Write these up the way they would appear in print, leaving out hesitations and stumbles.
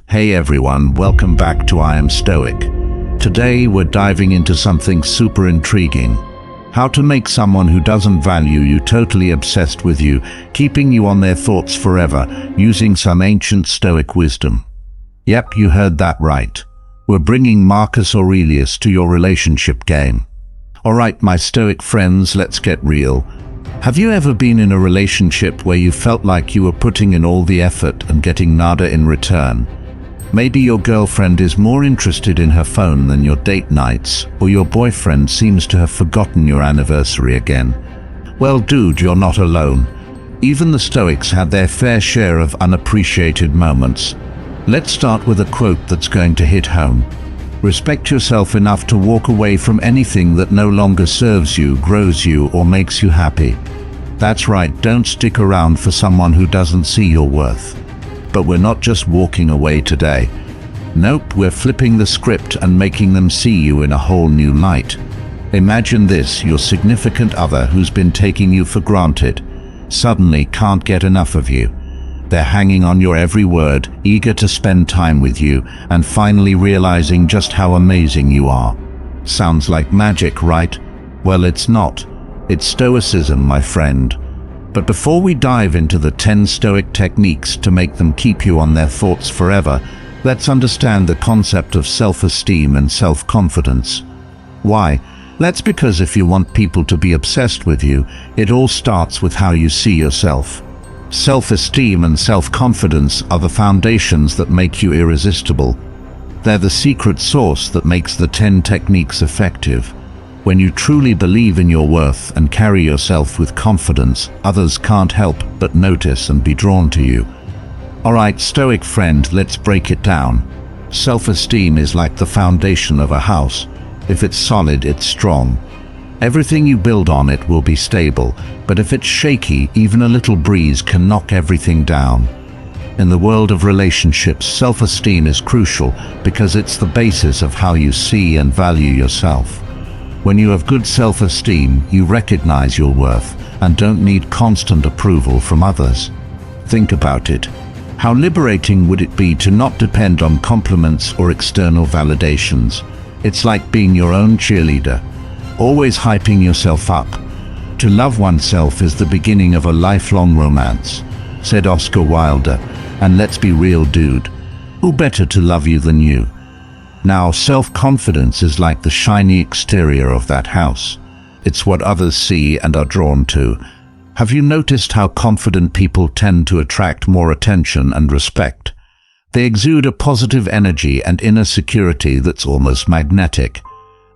Hey everyone, welcome back to I Am Stoic. Today we're diving into something super intriguing. How to make someone who doesn't value you totally obsessed with you, keeping you on their thoughts forever, using some ancient Stoic wisdom. Yep, you heard that right. We're bringing Marcus Aurelius to your relationship game. Alright, my Stoic friends, let's get real. Have you ever been in a relationship where you felt like you were putting in all the effort and getting nada in return? Maybe your girlfriend is more interested in her phone than your date nights, or your boyfriend seems to have forgotten your anniversary again. Well, dude, you're not alone. Even the Stoics had their fair share of unappreciated moments. Let's start with a quote that's going to hit home. Respect yourself enough to walk away from anything that no longer serves you, grows you, or makes you happy. That's right, don't stick around for someone who doesn't see your worth. But we're not just walking away today. Nope, we're flipping the script and making them see you in a whole new light. Imagine this, your significant other who's been taking you for granted, suddenly can't get enough of you. They're hanging on your every word, eager to spend time with you, and finally realizing just how amazing you are. Sounds like magic, right? Well, it's not. It's Stoicism, my friend. But before we dive into the 10 Stoic techniques to make them keep you on their thoughts forever, let's understand the concept of self-esteem and self-confidence. Why? That's because if you want people to be obsessed with you, it all starts with how you see yourself. Self-esteem and self-confidence are the foundations that make you irresistible. They're the secret sauce that makes the 10 techniques effective. When you truly believe in your worth and carry yourself with confidence, others can't help but notice and be drawn to you. Alright, Stoic friend, let's break it down. Self-esteem is like the foundation of a house. If it's solid, it's strong. Everything you build on it will be stable, but if it's shaky, even a little breeze can knock everything down. In the world of relationships, self-esteem is crucial because it's the basis of how you see and value yourself. When you have good self-esteem, you recognize your worth and don't need constant approval from others. Think about it. How liberating would it be to not depend on compliments or external validations? It's like being your own cheerleader, always hyping yourself up. To love oneself is the beginning of a lifelong romance, said Oscar Wilde. And let's be real, dude. Who better to love you than you? Now, self-confidence is like the shiny exterior of that house. It's what others see and are drawn to. Have you noticed how confident people tend to attract more attention and respect? They exude a positive energy and inner security that's almost magnetic.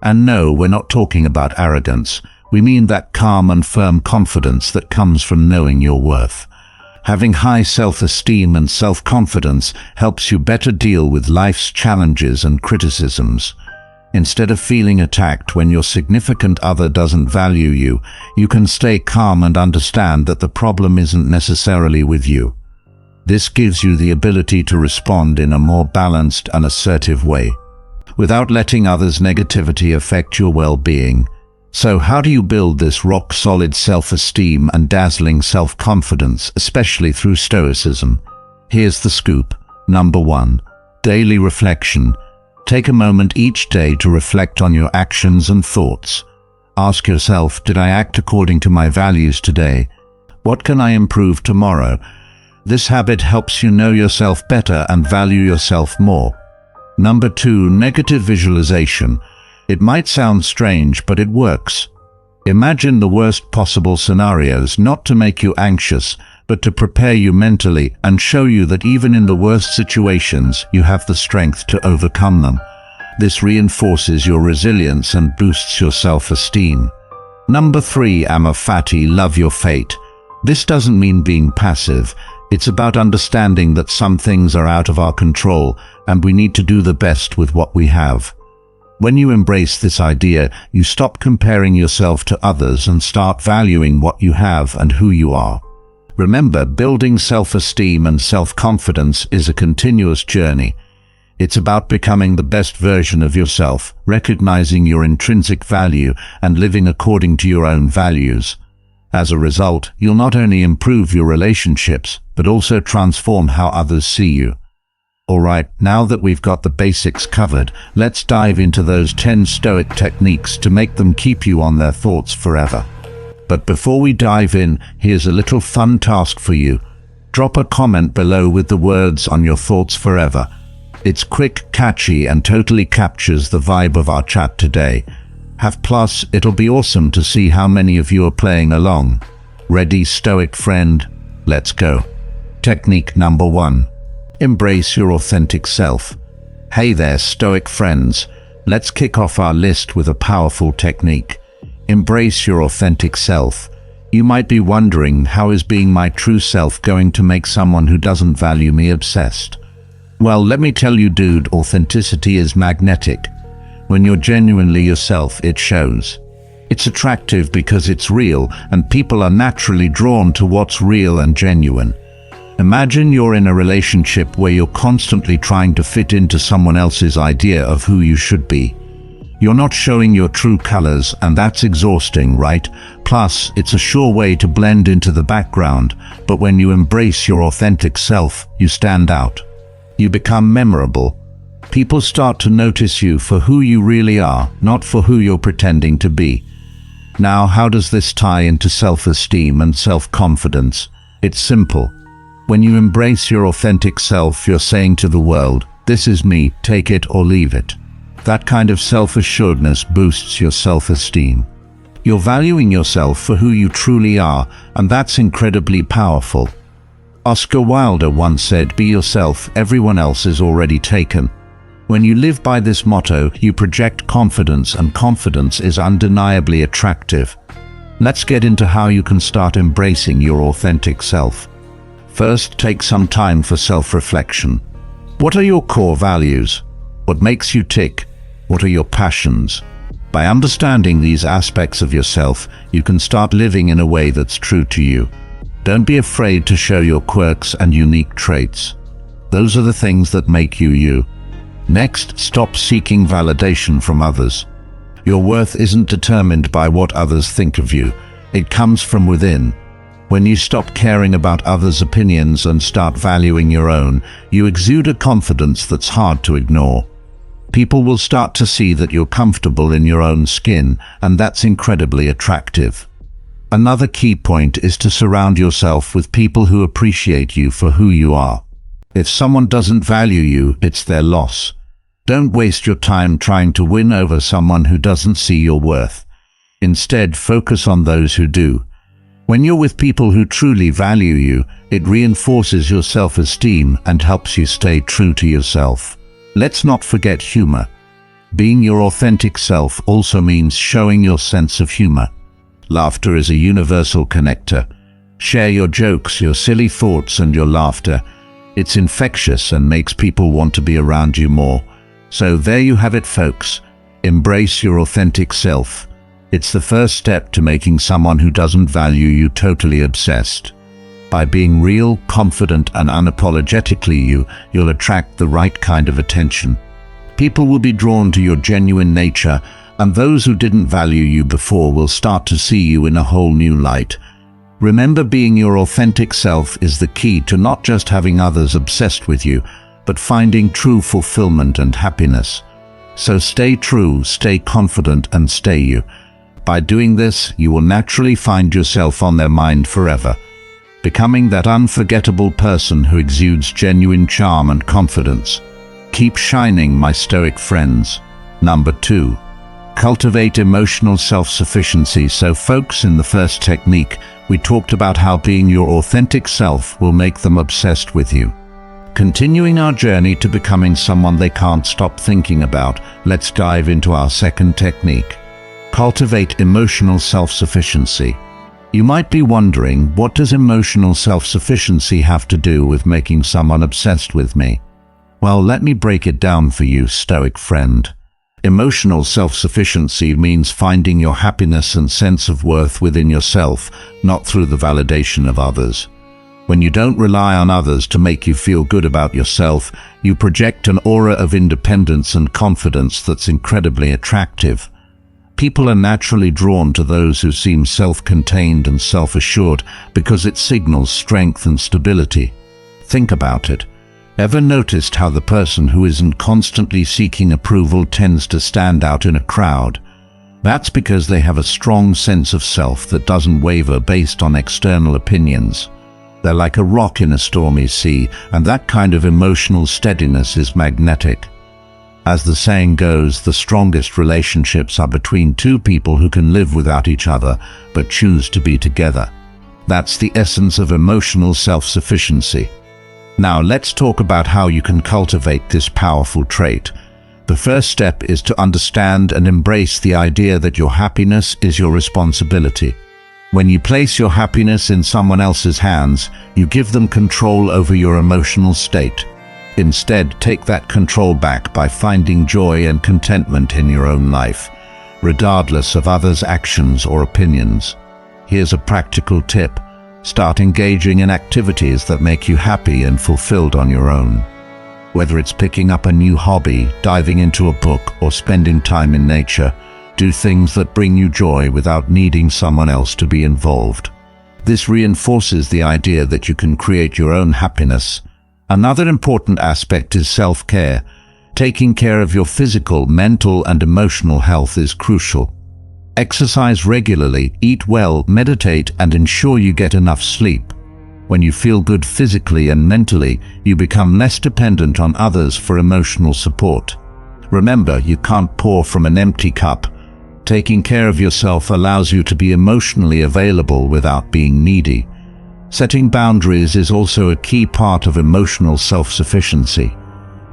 And no, we're not talking about arrogance. We mean that calm and firm confidence that comes from knowing your worth. Having high self-esteem and self-confidence helps you better deal with life's challenges and criticisms. Instead of feeling attacked when your significant other doesn't value you, you can stay calm and understand that the problem isn't necessarily with you. This gives you the ability to respond in a more balanced and assertive way, without letting others' negativity affect your well-being. So how do you build this rock-solid self-esteem and dazzling self-confidence, especially through Stoicism? Here's the scoop. Number 1. Daily reflection. Take a moment each day to reflect on your actions and thoughts. Ask yourself, did I act according to my values today? What can I improve tomorrow? This habit helps you know yourself better and value yourself more. Number 2. Negative visualization. It might sound strange, but it works. Imagine the worst possible scenarios, not to make you anxious, but to prepare you mentally and show you that even in the worst situations, you have the strength to overcome them. This reinforces your resilience and boosts your self-esteem. Number 3. Amor fati, love your fate. This doesn't mean being passive. It's about understanding that some things are out of our control, and we need to do the best with what we have. When you embrace this idea, you stop comparing yourself to others and start valuing what you have and who you are. Remember, building self-esteem and self-confidence is a continuous journey. It's about becoming the best version of yourself, recognizing your intrinsic value and living according to your own values. As a result, you'll not only improve your relationships, but also transform how others see you. Alright, now that we've got the basics covered, let's dive into those 10 Stoic techniques to make them keep you on their thoughts forever. But before we dive in, here's a little fun task for you. Drop a comment below with the words "on your thoughts forever." It's quick, catchy, and totally captures the vibe of our chat today. Plus, it'll be awesome to see how many of you are playing along. Ready, Stoic friend? Let's go. Technique number 1. Embrace your authentic self. Hey there, Stoic friends. Let's kick off our list with a powerful technique. Embrace your authentic self. You might be wondering, how is being my true self going to make someone who doesn't value me obsessed? Well, let me tell you, dude, authenticity is magnetic. When you're genuinely yourself, it shows. It's attractive because it's real, and people are naturally drawn to what's real and genuine. Imagine you're in a relationship where you're constantly trying to fit into someone else's idea of who you should be. You're not showing your true colors, and that's exhausting, right? Plus, it's a sure way to blend into the background, but when you embrace your authentic self, you stand out. You become memorable. People start to notice you for who you really are, not for who you're pretending to be. Now, how does this tie into self-esteem and self-confidence? It's simple. When you embrace your authentic self, you're saying to the world, "This is me, take it or leave it." That kind of self-assuredness boosts your self-esteem. You're valuing yourself for who you truly are, and that's incredibly powerful. Oscar Wilde once said, "Be yourself, everyone else is already taken." When you live by this motto, you project confidence, and confidence is undeniably attractive. Let's get into how you can start embracing your authentic self. First, take some time for self-reflection. What are your core values? What makes you tick? What are your passions? By understanding these aspects of yourself, you can start living in a way that's true to you. Don't be afraid to show your quirks and unique traits. Those are the things that make you you. Next, stop seeking validation from others. Your worth isn't determined by what others think of you. It comes from within. When you stop caring about others' opinions and start valuing your own, you exude a confidence that's hard to ignore. People will start to see that you're comfortable in your own skin, and that's incredibly attractive. Another key point is to surround yourself with people who appreciate you for who you are. If someone doesn't value you, it's their loss. Don't waste your time trying to win over someone who doesn't see your worth. Instead, focus on those who do. When you're with people who truly value you, it reinforces your self-esteem and helps you stay true to yourself. Let's not forget humor. Being your authentic self also means showing your sense of humor. Laughter is a universal connector. Share your jokes, your silly thoughts, and your laughter. It's infectious and makes people want to be around you more. So there you have it, folks. Embrace your authentic self. It's the first step to making someone who doesn't value you totally obsessed. By being real, confident, and unapologetically you, you'll attract the right kind of attention. People will be drawn to your genuine nature, and those who didn't value you before will start to see you in a whole new light. Remember, being your authentic self is the key to not just having others obsessed with you, but finding true fulfillment and happiness. So stay true, stay confident, and stay you. By doing this, you will naturally find yourself on their mind forever, becoming that unforgettable person who exudes genuine charm and confidence. Keep shining, my Stoic friends. Number 2. Cultivate emotional self-sufficiency. So folks, in the first technique, we talked about how being your authentic self will make them obsessed with you. Continuing our journey to becoming someone they can't stop thinking about, let's dive into our second technique. Cultivate emotional self-sufficiency. You might be wondering, what does emotional self-sufficiency have to do with making someone obsessed with me? Well, let me break it down for you, Stoic friend. Emotional self-sufficiency means finding your happiness and sense of worth within yourself, not through the validation of others. When you don't rely on others to make you feel good about yourself, you project an aura of independence and confidence that's incredibly attractive. People are naturally drawn to those who seem self-contained and self-assured because it signals strength and stability. Think about it. Ever noticed how the person who isn't constantly seeking approval tends to stand out in a crowd? That's because they have a strong sense of self that doesn't waver based on external opinions. They're like a rock in a stormy sea, and that kind of emotional steadiness is magnetic. As the saying goes, the strongest relationships are between two people who can live without each other, but choose to be together. That's the essence of emotional self-sufficiency. Now let's talk about how you can cultivate this powerful trait. The first step is to understand and embrace the idea that your happiness is your responsibility. When you place your happiness in someone else's hands, you give them control over your emotional state. Instead, take that control back by finding joy and contentment in your own life, regardless of others' actions or opinions. Here's a practical tip. Start engaging in activities that make you happy and fulfilled on your own. Whether it's picking up a new hobby, diving into a book, or spending time in nature, do things that bring you joy without needing someone else to be involved. This reinforces the idea that you can create your own happiness. Another important aspect is self-care. Taking care of your physical, mental, and emotional health is crucial. Exercise regularly, eat well, meditate, and ensure you get enough sleep. When you feel good physically and mentally, you become less dependent on others for emotional support. Remember, you can't pour from an empty cup. Taking care of yourself allows you to be emotionally available without being needy. Setting boundaries is also a key part of emotional self-sufficiency.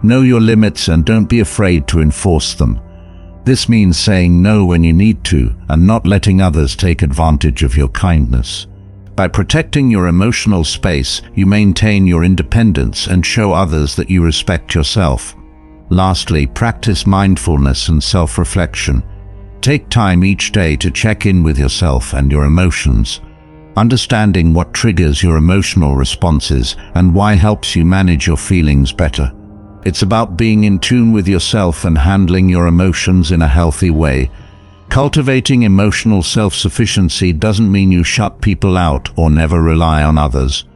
Know your limits and don't be afraid to enforce them. This means saying no when you need to and not letting others take advantage of your kindness. By protecting your emotional space, you maintain your independence and show others that you respect yourself. Lastly, practice mindfulness and self-reflection. Take time each day to check in with yourself and your emotions. Understanding what triggers your emotional responses and why helps you manage your feelings better. It's about being in tune with yourself and handling your emotions in a healthy way. Cultivating emotional self-sufficiency doesn't mean you shut people out or never rely on others.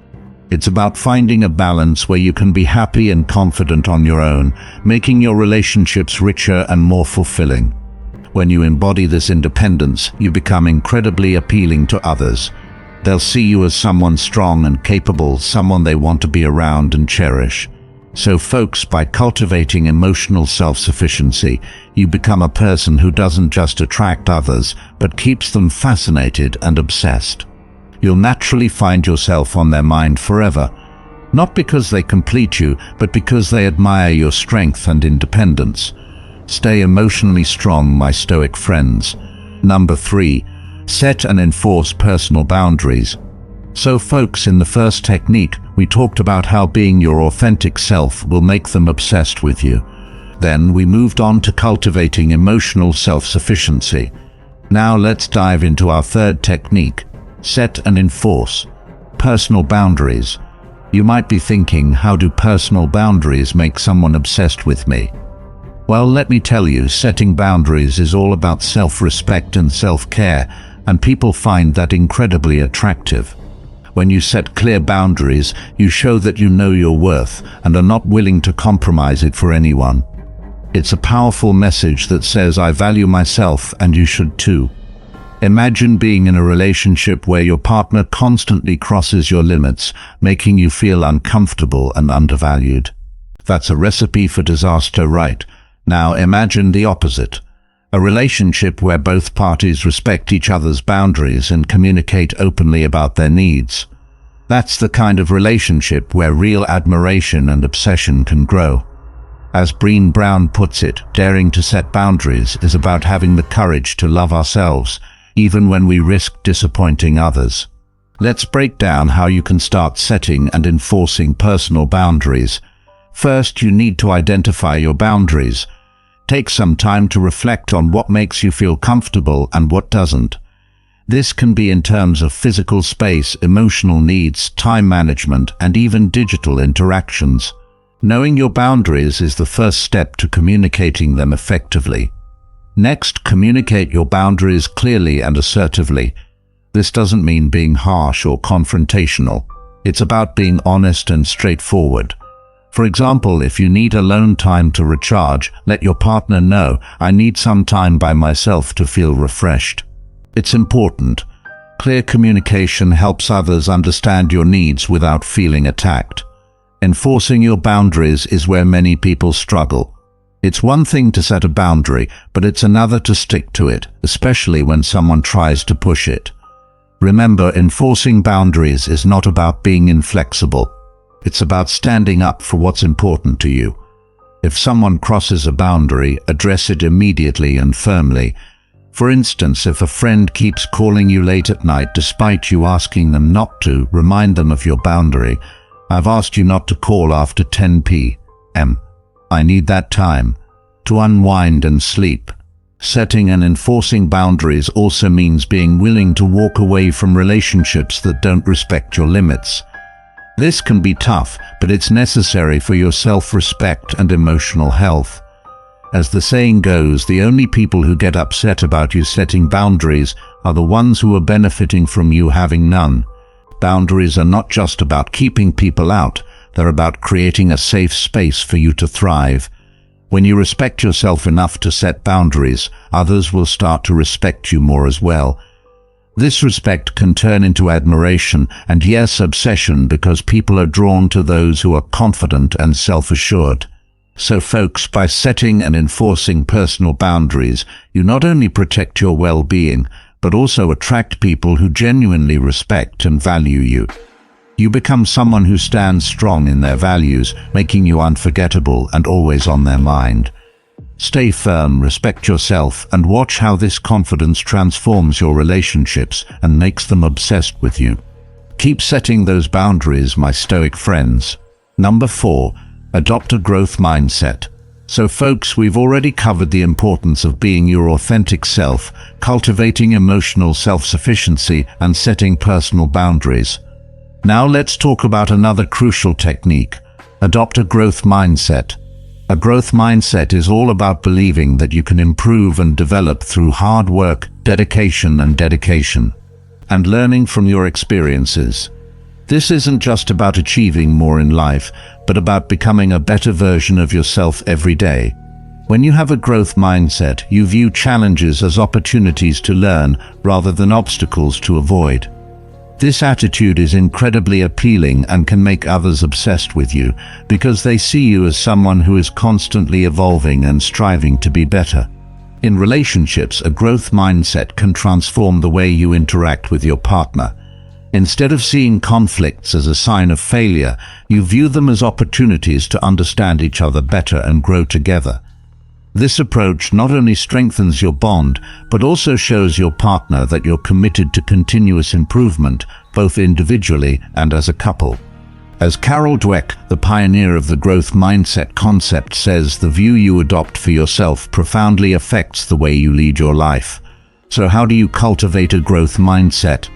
It's about finding a balance where you can be happy and confident on your own, making your relationships richer and more fulfilling. When you embody this independence, you become incredibly appealing to others. They'll see you as someone strong and capable, someone they want to be around and cherish. So folks, by cultivating emotional self-sufficiency, you become a person who doesn't just attract others, but keeps them fascinated and obsessed. You'll naturally find yourself on their mind forever, not because they complete you, but because they admire your strength and independence. Stay emotionally strong, my Stoic friends. Number 3, set and enforce personal boundaries. So folks, in the first technique, we talked about how being your authentic self will make them obsessed with you. Then we moved on to cultivating emotional self-sufficiency. Now let's dive into our third technique, set and enforce personal boundaries. You might be thinking, how do personal boundaries make someone obsessed with me? Well, let me tell you, setting boundaries is all about self-respect and self-care, and people find that incredibly attractive. When you set clear boundaries, you show that you know your worth and are not willing to compromise it for anyone. It's a powerful message that says, I value myself and you should too. Imagine being in a relationship where your partner constantly crosses your limits, making you feel uncomfortable and undervalued. That's a recipe for disaster, right? Now imagine the opposite. A relationship where both parties respect each other's boundaries and communicate openly about their needs. That's the kind of relationship where real admiration and obsession can grow. As Brené Brown puts it, daring to set boundaries is about having the courage to love ourselves, even when we risk disappointing others. Let's break down how you can start setting and enforcing personal boundaries. First, you need to identify your boundaries. Take some time to reflect on what makes you feel comfortable and what doesn't. This can be in terms of physical space, emotional needs, time management, and even digital interactions. Knowing your boundaries is the first step to communicating them effectively. Next, communicate your boundaries clearly and assertively. This doesn't mean being harsh or confrontational. It's about being honest and straightforward. For example, if you need alone time to recharge, let your partner know, "I need some time by myself to feel refreshed." It's important. Clear communication helps others understand your needs without feeling attacked. Enforcing your boundaries is where many people struggle. It's one thing to set a boundary, but it's another to stick to it, especially when someone tries to push it. Remember, enforcing boundaries is not about being inflexible. It's about standing up for what's important to you. If someone crosses a boundary, address it immediately and firmly. For instance, if a friend keeps calling you late at night despite you asking them not to, remind them of your boundary. "I've asked you not to call after 10 p.m. I need that time to unwind and sleep." Setting and enforcing boundaries also means being willing to walk away from relationships that don't respect your limits. This can be tough, but it's necessary for your self-respect and emotional health. As the saying goes, the only people who get upset about you setting boundaries are the ones who are benefiting from you having none. Boundaries are not just about keeping people out, they're about creating a safe space for you to thrive. When you respect yourself enough to set boundaries, others will start to respect you more as well. This respect can turn into admiration and, yes, obsession, because people are drawn to those who are confident and self-assured. So folks, by setting and enforcing personal boundaries, you not only protect your well-being, but also attract people who genuinely respect and value you. You become someone who stands strong in their values, making you unforgettable and always on their mind. Stay firm, respect yourself, and watch how this confidence transforms your relationships and makes them obsessed with you. Keep setting those boundaries, my Stoic friends. Number 4. Adopt a growth mindset. So folks, we've already covered the importance of being your authentic self, cultivating emotional self-sufficiency, and setting personal boundaries. Now let's talk about another crucial technique. Adopt a growth mindset. A growth mindset is all about believing that you can improve and develop through hard work, dedication, and learning from your experiences. This isn't just about achieving more in life, but about becoming a better version of yourself every day. When you have a growth mindset, you view challenges as opportunities to learn rather than obstacles to avoid. This attitude is incredibly appealing and can make others obsessed with you because they see you as someone who is constantly evolving and striving to be better. In relationships, a growth mindset can transform the way you interact with your partner. Instead of seeing conflicts as a sign of failure, you view them as opportunities to understand each other better and grow together. This approach not only strengthens your bond, but also shows your partner that you're committed to continuous improvement, both individually and as a couple. As Carol Dweck, the pioneer of the growth mindset concept, says, the view you adopt for yourself profoundly affects the way you lead your life. So how do you cultivate a growth mindset?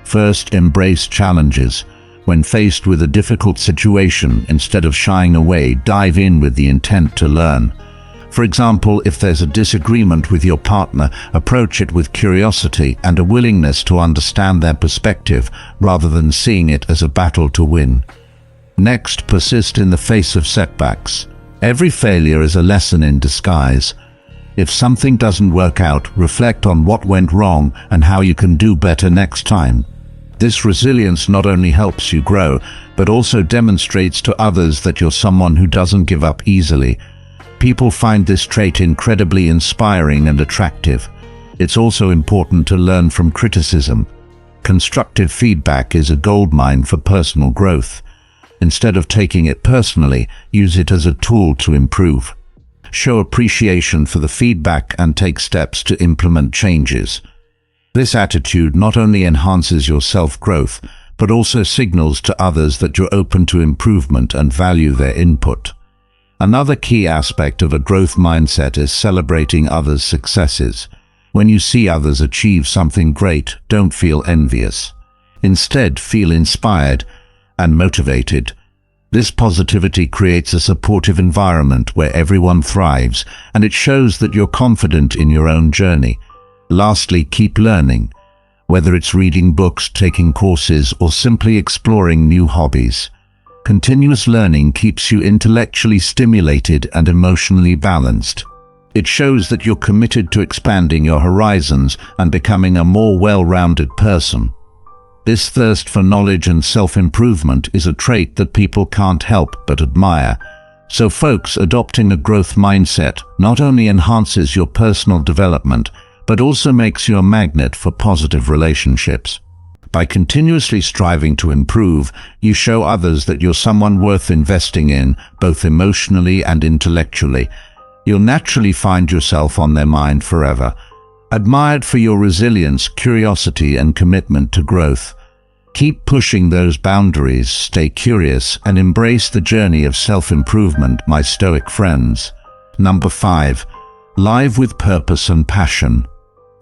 First, embrace challenges. When faced with a difficult situation, instead of shying away, dive in with the intent to learn. For example, if there's a disagreement with your partner, approach it with curiosity and a willingness to understand their perspective rather than seeing it as a battle to win. Next, persist in the face of setbacks. Every failure is a lesson in disguise. If something doesn't work out, reflect on what went wrong and how you can do better next time. This resilience not only helps you grow, but also demonstrates to others that you're someone who doesn't give up easily. People find this trait incredibly inspiring and attractive. It's also important to learn from criticism. Constructive feedback is a goldmine for personal growth. Instead of taking it personally, use it as a tool to improve. Show appreciation for the feedback and take steps to implement changes. This attitude not only enhances your self-growth, but also signals to others that you're open to improvement and value their input. Another key aspect of a growth mindset is celebrating others' successes. When you see others achieve something great, don't feel envious. Instead, feel inspired and motivated. This positivity creates a supportive environment where everyone thrives, and it shows that you're confident in your own journey. Lastly, keep learning. Whether it's reading books, taking courses, or simply exploring new hobbies. Continuous learning keeps you intellectually stimulated and emotionally balanced. It shows that you're committed to expanding your horizons and becoming a more well-rounded person. This thirst for knowledge and self-improvement is a trait that people can't help but admire. So folks, adopting a growth mindset not only enhances your personal development, but also makes you a magnet for positive relationships. By continuously striving to improve, you show others that you're someone worth investing in, both emotionally and intellectually. You'll naturally find yourself on their mind forever, admired for your resilience, curiosity, and commitment to growth. Keep pushing those boundaries, stay curious, and embrace the journey of self-improvement, my Stoic friends. Number 5. Live with purpose and passion.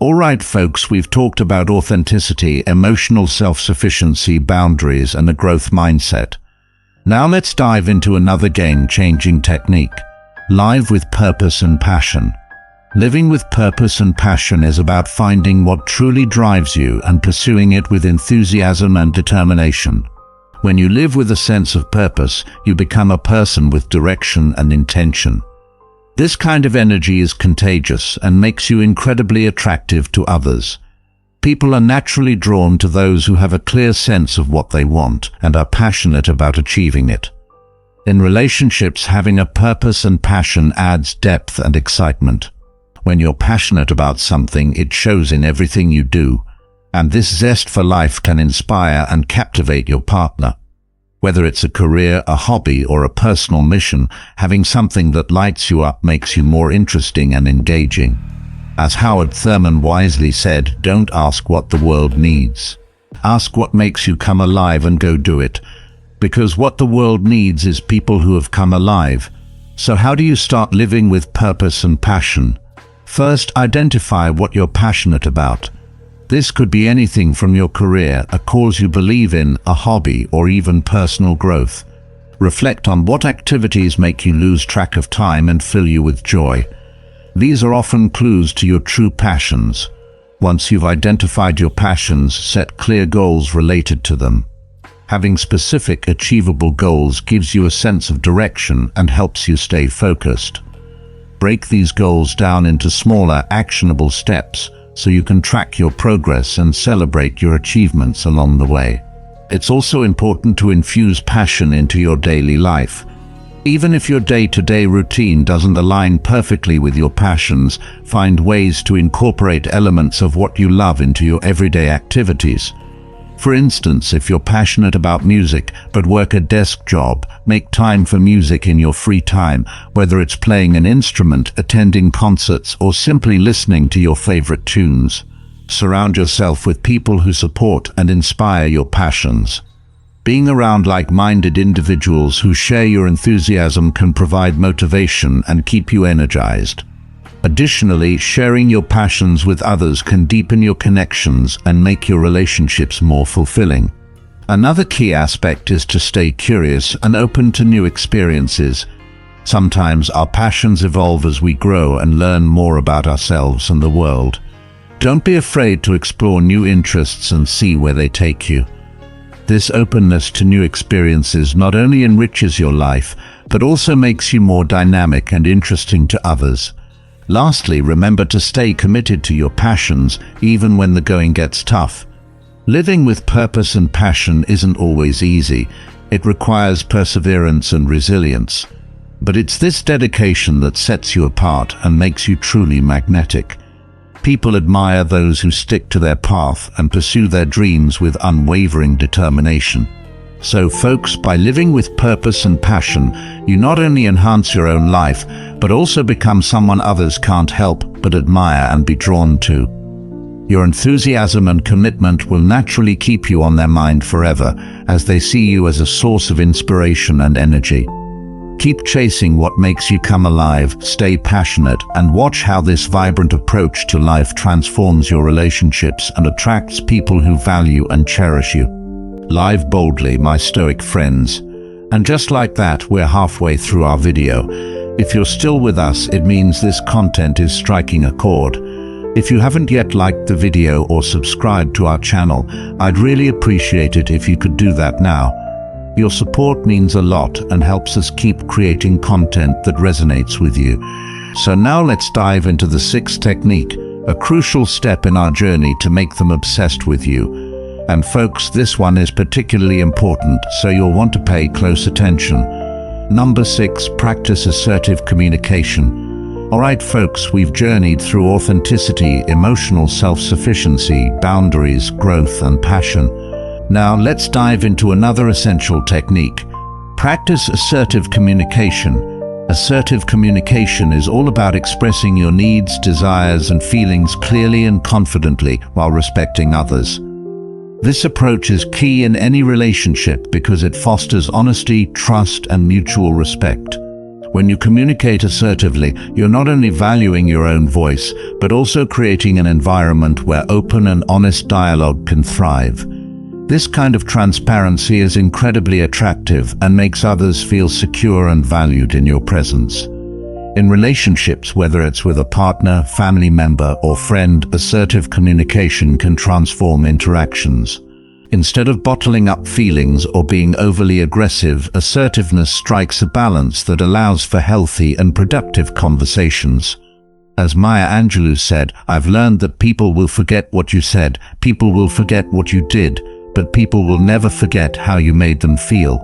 Alright folks, we've talked about authenticity, emotional self-sufficiency, boundaries, and a growth mindset. Now let's dive into another game-changing technique. Live with purpose and passion. Living with purpose and passion is about finding what truly drives you and pursuing it with enthusiasm and determination. When you live with a sense of purpose, you become a person with direction and intention. This kind of energy is contagious and makes you incredibly attractive to others. People are naturally drawn to those who have a clear sense of what they want and are passionate about achieving it. In relationships, having a purpose and passion adds depth and excitement. When you're passionate about something, it shows in everything you do, and this zest for life can inspire and captivate your partner. Whether it's a career, a hobby, or a personal mission, having something that lights you up makes you more interesting and engaging. As Howard Thurman wisely said, don't ask what the world needs. Ask what makes you come alive and go do it. Because what the world needs is people who have come alive. So how do you start living with purpose and passion? First, identify what you're passionate about. This could be anything from your career, a cause you believe in, a hobby, or even personal growth. Reflect on what activities make you lose track of time and fill you with joy. These are often clues to your true passions. Once you've identified your passions, set clear goals related to them. Having specific, achievable goals gives you a sense of direction and helps you stay focused. Break these goals down into smaller, actionable steps so you can track your progress and celebrate your achievements along the way. It's also important to infuse passion into your daily life. Even if your day-to-day routine doesn't align perfectly with your passions, find ways to incorporate elements of what you love into your everyday activities. For instance, if you're passionate about music but work a desk job, make time for music in your free time, whether it's playing an instrument, attending concerts, or simply listening to your favorite tunes. Surround yourself with people who support and inspire your passions. Being around like-minded individuals who share your enthusiasm can provide motivation and keep you energized. Additionally, sharing your passions with others can deepen your connections and make your relationships more fulfilling. Another key aspect is to stay curious and open to new experiences. Sometimes our passions evolve as we grow and learn more about ourselves and the world. Don't be afraid to explore new interests and see where they take you. This openness to new experiences not only enriches your life, but also makes you more dynamic and interesting to others. Lastly, remember to stay committed to your passions even when the going gets tough. Living with purpose and passion isn't always easy. It requires perseverance and resilience. But it's this dedication that sets you apart and makes you truly magnetic. People admire those who stick to their path and pursue their dreams with unwavering determination. So folks, by living with purpose and passion, you not only enhance your own life, but also become someone others can't help but admire and be drawn to. Your enthusiasm and commitment will naturally keep you on their mind forever, as they see you as a source of inspiration and energy. Keep chasing what makes you come alive, stay passionate, and watch how this vibrant approach to life transforms your relationships and attracts people who value and cherish you. Live boldly, my Stoic friends. And just like that, we're halfway through our video. If you're still with us, it means this content is striking a chord. If you haven't yet liked the video or subscribed to our channel, I'd really appreciate it if you could do that now. Your support means a lot and helps us keep creating content that resonates with you. So now let's dive into the sixth technique, a crucial step in our journey to make them obsessed with you. And folks, this one is particularly important, so you'll want to pay close attention. Number 6, practice assertive communication. Alright folks, we've journeyed through authenticity, emotional self-sufficiency, boundaries, growth and passion. Now let's dive into another essential technique. Practice assertive communication. Assertive communication is all about expressing your needs, desires and feelings clearly and confidently while respecting others. This approach is key in any relationship because it fosters honesty, trust and mutual respect. When you communicate assertively, you're not only valuing your own voice, but also creating an environment where open and honest dialogue can thrive. This kind of transparency is incredibly attractive and makes others feel secure and valued in your presence. In relationships, whether it's with a partner, family member, or friend, assertive communication can transform interactions. Instead of bottling up feelings or being overly aggressive, assertiveness strikes a balance that allows for healthy and productive conversations. As Maya Angelou said, "I've learned that people will forget what you said, people will forget what you did, but people will never forget how you made them feel."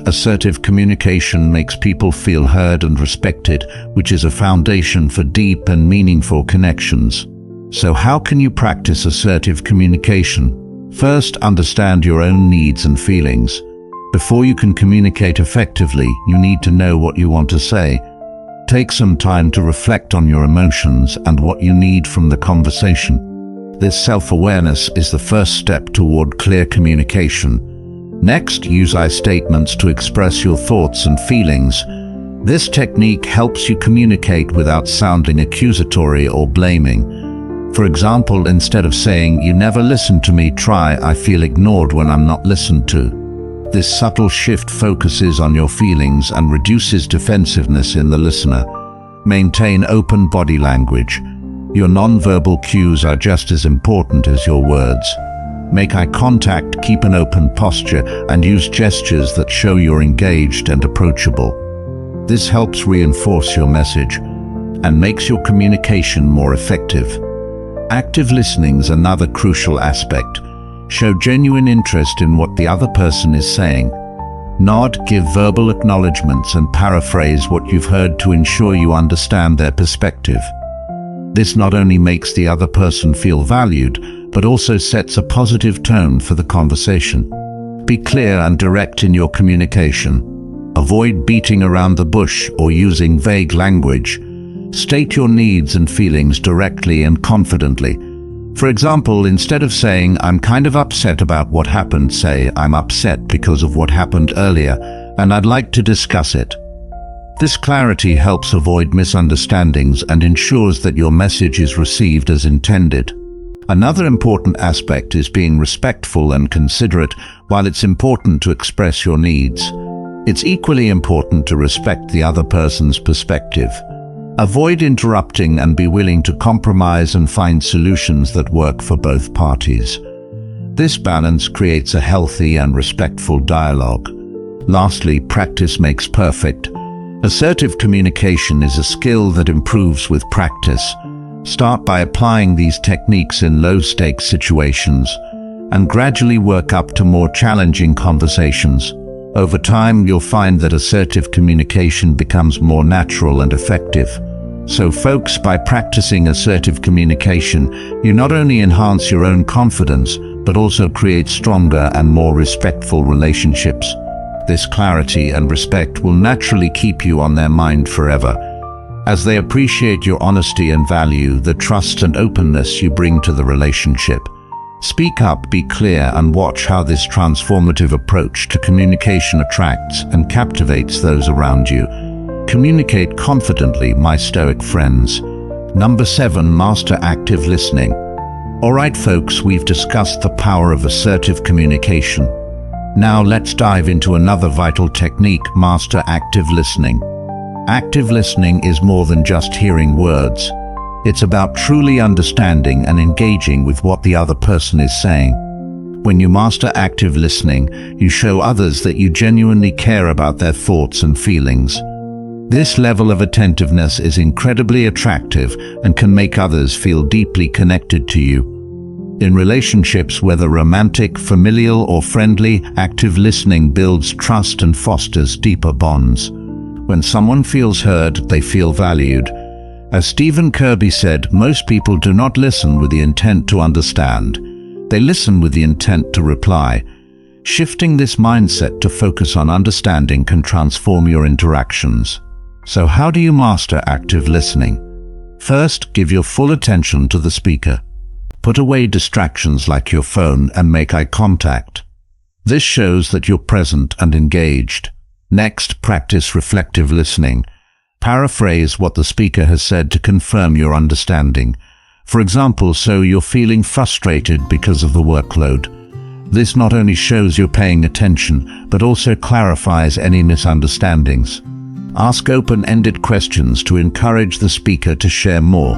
Assertive communication makes people feel heard and respected, which is a foundation for deep and meaningful connections. So how can you practice assertive communication? First, understand your own needs and feelings. Before you can communicate effectively, you need to know what you want to say. Take some time to reflect on your emotions and what you need from the conversation. This self-awareness is the first step toward clear communication. Next, use I statements to express your thoughts and feelings. This technique helps you communicate without sounding accusatory or blaming. For example, instead of saying, "You never listen to me," try, "I feel ignored when I'm not listened to." This subtle shift focuses on your feelings and reduces defensiveness in the listener. Maintain open body language. Your non-verbal cues are just as important as your words. Make eye contact, keep an open posture, and use gestures that show you're engaged and approachable. This helps reinforce your message and makes your communication more effective. Active listening is another crucial aspect. Show genuine interest in what the other person is saying. Nod, give verbal acknowledgements, and paraphrase what you've heard to ensure you understand their perspective. This not only makes the other person feel valued, but also sets a positive tone for the conversation. Be clear and direct in your communication. Avoid beating around the bush or using vague language. State your needs and feelings directly and confidently. For example, instead of saying, "I'm kind of upset about what happened," say, "I'm upset because of what happened earlier, and I'd like to discuss it." This clarity helps avoid misunderstandings and ensures that your message is received as intended. Another important aspect is being respectful and considerate. While it's important to express your needs, it's equally important to respect the other person's perspective. Avoid interrupting and be willing to compromise and find solutions that work for both parties. This balance creates a healthy and respectful dialogue. Lastly, practice makes perfect. Assertive communication is a skill that improves with practice. Start by applying these techniques in low-stakes situations and gradually work up to more challenging conversations. Over time, you'll find that assertive communication becomes more natural and effective. So folks, by practicing assertive communication, you not only enhance your own confidence, but also create stronger and more respectful relationships. This clarity and respect will naturally keep you on their mind forever, as they appreciate your honesty and value the trust and openness you bring to the relationship. Speak up, be clear, and watch how this transformative approach to communication attracts and captivates those around you. Communicate confidently, my Stoic friends. Number 7, master active listening. Alright folks, we've discussed the power of assertive communication. Now let's dive into another vital technique, master active listening. Active listening is more than just hearing words. It's about truly understanding and engaging with what the other person is saying. When you master active listening, you show others that you genuinely care about their thoughts and feelings. This level of attentiveness is incredibly attractive and can make others feel deeply connected to you. In relationships, whether romantic, familial, or friendly, active listening builds trust and fosters deeper bonds. When someone feels heard, they feel valued. As Stephen Kirby said, most people do not listen with the intent to understand. They listen with the intent to reply. Shifting this mindset to focus on understanding can transform your interactions. So how do you master active listening? First, give your full attention to the speaker. Put away distractions like your phone and make eye contact. This shows that you're present and engaged. Next, practice reflective listening. Paraphrase what the speaker has said to confirm your understanding. For example, so you're feeling frustrated because of the workload. This not only shows you're paying attention, but also clarifies any misunderstandings. Ask open-ended questions to encourage the speaker to share more.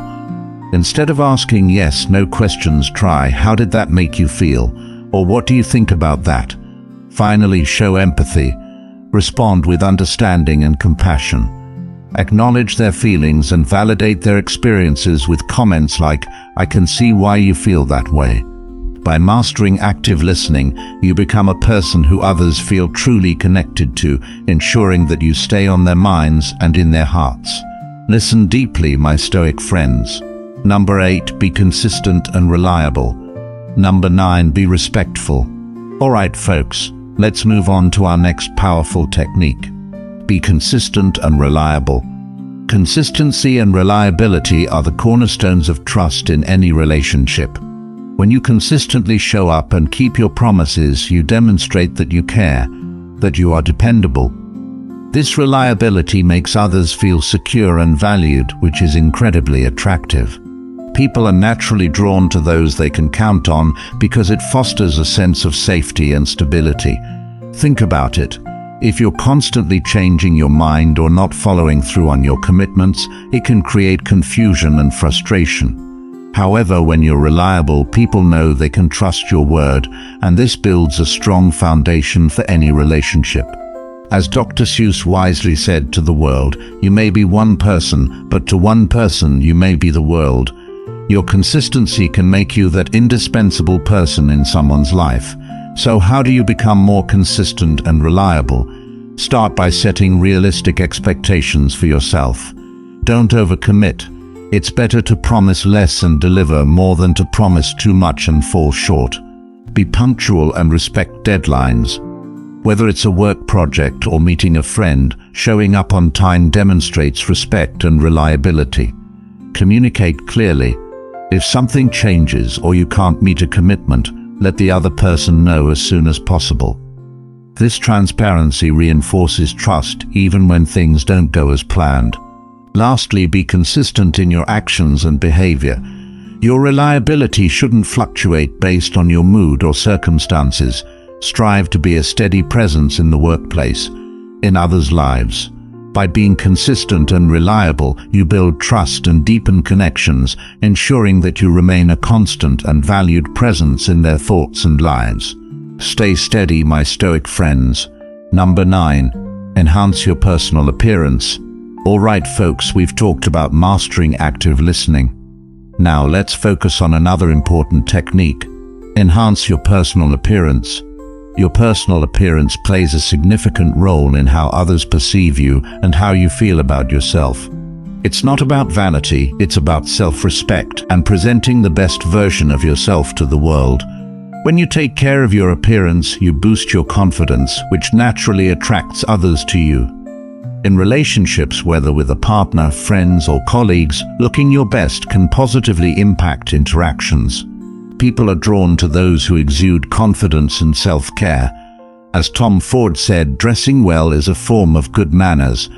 Instead of asking yes, no questions, try, how did that make you feel? Or what do you think about that? Finally, show empathy. Respond with understanding and compassion. Acknowledge their feelings and validate their experiences with comments like, I can see why you feel that way. By mastering active listening, you become a person who others feel truly connected to, ensuring that you stay on their minds and in their hearts. Listen deeply, my Stoic friends. Number 8, be consistent and reliable. Number 9, be respectful. Alright folks, let's move on to our next powerful technique. Be consistent and reliable. Consistency and reliability are the cornerstones of trust in any relationship. When you consistently show up and keep your promises, you demonstrate that you care, that you are dependable. This reliability makes others feel secure and valued, which is incredibly attractive. People are naturally drawn to those they can count on because it fosters a sense of safety and stability. Think about it. If you're constantly changing your mind or not following through on your commitments, it can create confusion and frustration. However, when you're reliable, people know they can trust your word, and this builds a strong foundation for any relationship. As Dr. Seuss wisely said to the world, you may be one person, but to one person you may be the world. Your consistency can make you that indispensable person in someone's life. So how do you become more consistent and reliable? Start by setting realistic expectations for yourself. Don't overcommit. It's better to promise less and deliver more than to promise too much and fall short. Be punctual and respect deadlines. Whether it's a work project or meeting a friend, showing up on time demonstrates respect and reliability. Communicate clearly. If something changes or you can't meet a commitment, let the other person know as soon as possible. This transparency reinforces trust even when things don't go as planned. Lastly, be consistent in your actions and behavior. Your reliability shouldn't fluctuate based on your mood or circumstances. Strive to be a steady presence in the workplace, in others' lives. By being consistent and reliable, you build trust and deepen connections, ensuring that you remain a constant and valued presence in their thoughts and lives. Stay steady, my Stoic friends. Number 9, enhance your personal appearance. Alright folks, we've talked about mastering active listening. Now let's focus on another important technique. Enhance your personal appearance. Your personal appearance plays a significant role in how others perceive you and how you feel about yourself. It's not about vanity, it's about self-respect and presenting the best version of yourself to the world. When you take care of your appearance, you boost your confidence, which naturally attracts others to you. In relationships, whether with a partner, friends, or colleagues, looking your best can positively impact interactions. People are drawn to those who exude confidence and self-care. As Tom Ford said, dressing well is a form of good manners.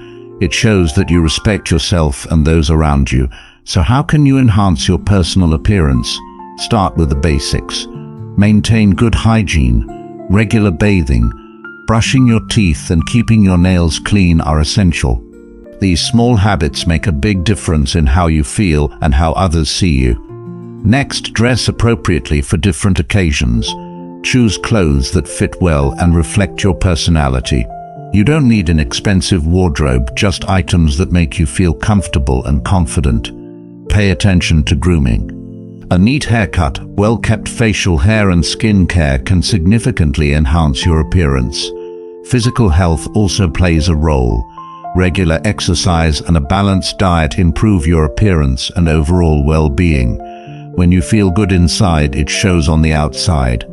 It shows that you respect yourself and those around you. So how can you enhance your personal appearance? Start with the basics. Maintain good hygiene. Regular bathing, brushing your teeth, and keeping your nails clean are essential. These small habits make a big difference in how you feel and how others see you. Next, dress appropriately for different occasions. Choose clothes that fit well and reflect your personality. You don't need an expensive wardrobe, just items that make you feel comfortable and confident. Pay attention to grooming. A neat haircut, well-kept facial hair and skin care can significantly enhance your appearance. Physical health also plays a role. Regular exercise and a balanced diet improve your appearance and overall well-being. When you feel good inside, it shows on the outside.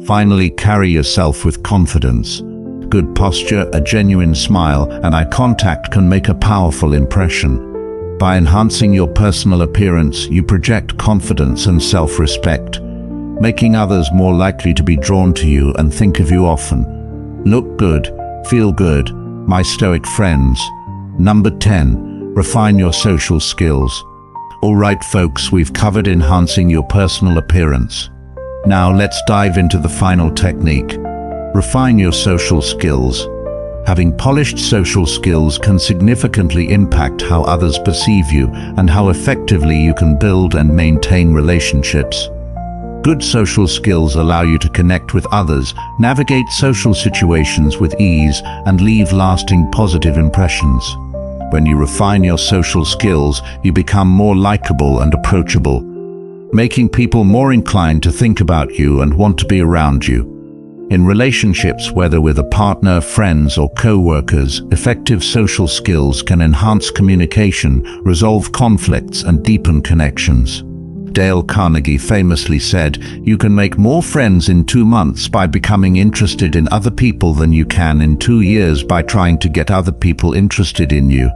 Finally, carry yourself with confidence. Good posture, a genuine smile, and eye contact can make a powerful impression. By enhancing your personal appearance, you project confidence and self-respect, making others more likely to be drawn to you and think of you often. Look good, feel good, my Stoic friends. Number 10, refine your social skills. Alright folks, we've covered enhancing your personal appearance. Now let's dive into the final technique. Refine your social skills. Having polished social skills can significantly impact how others perceive you and how effectively you can build and maintain relationships. Good social skills allow you to connect with others, navigate social situations with ease, and leave lasting positive impressions. When you refine your social skills, you become more likable and approachable, making people more inclined to think about you and want to be around you. In relationships, whether with a partner, friends, or co-workers, effective social skills can enhance communication, resolve conflicts, and deepen connections. Dale Carnegie famously said, "You can make more friends in 2 months by becoming interested in other people than you can in 2 years by trying to get other people interested in you."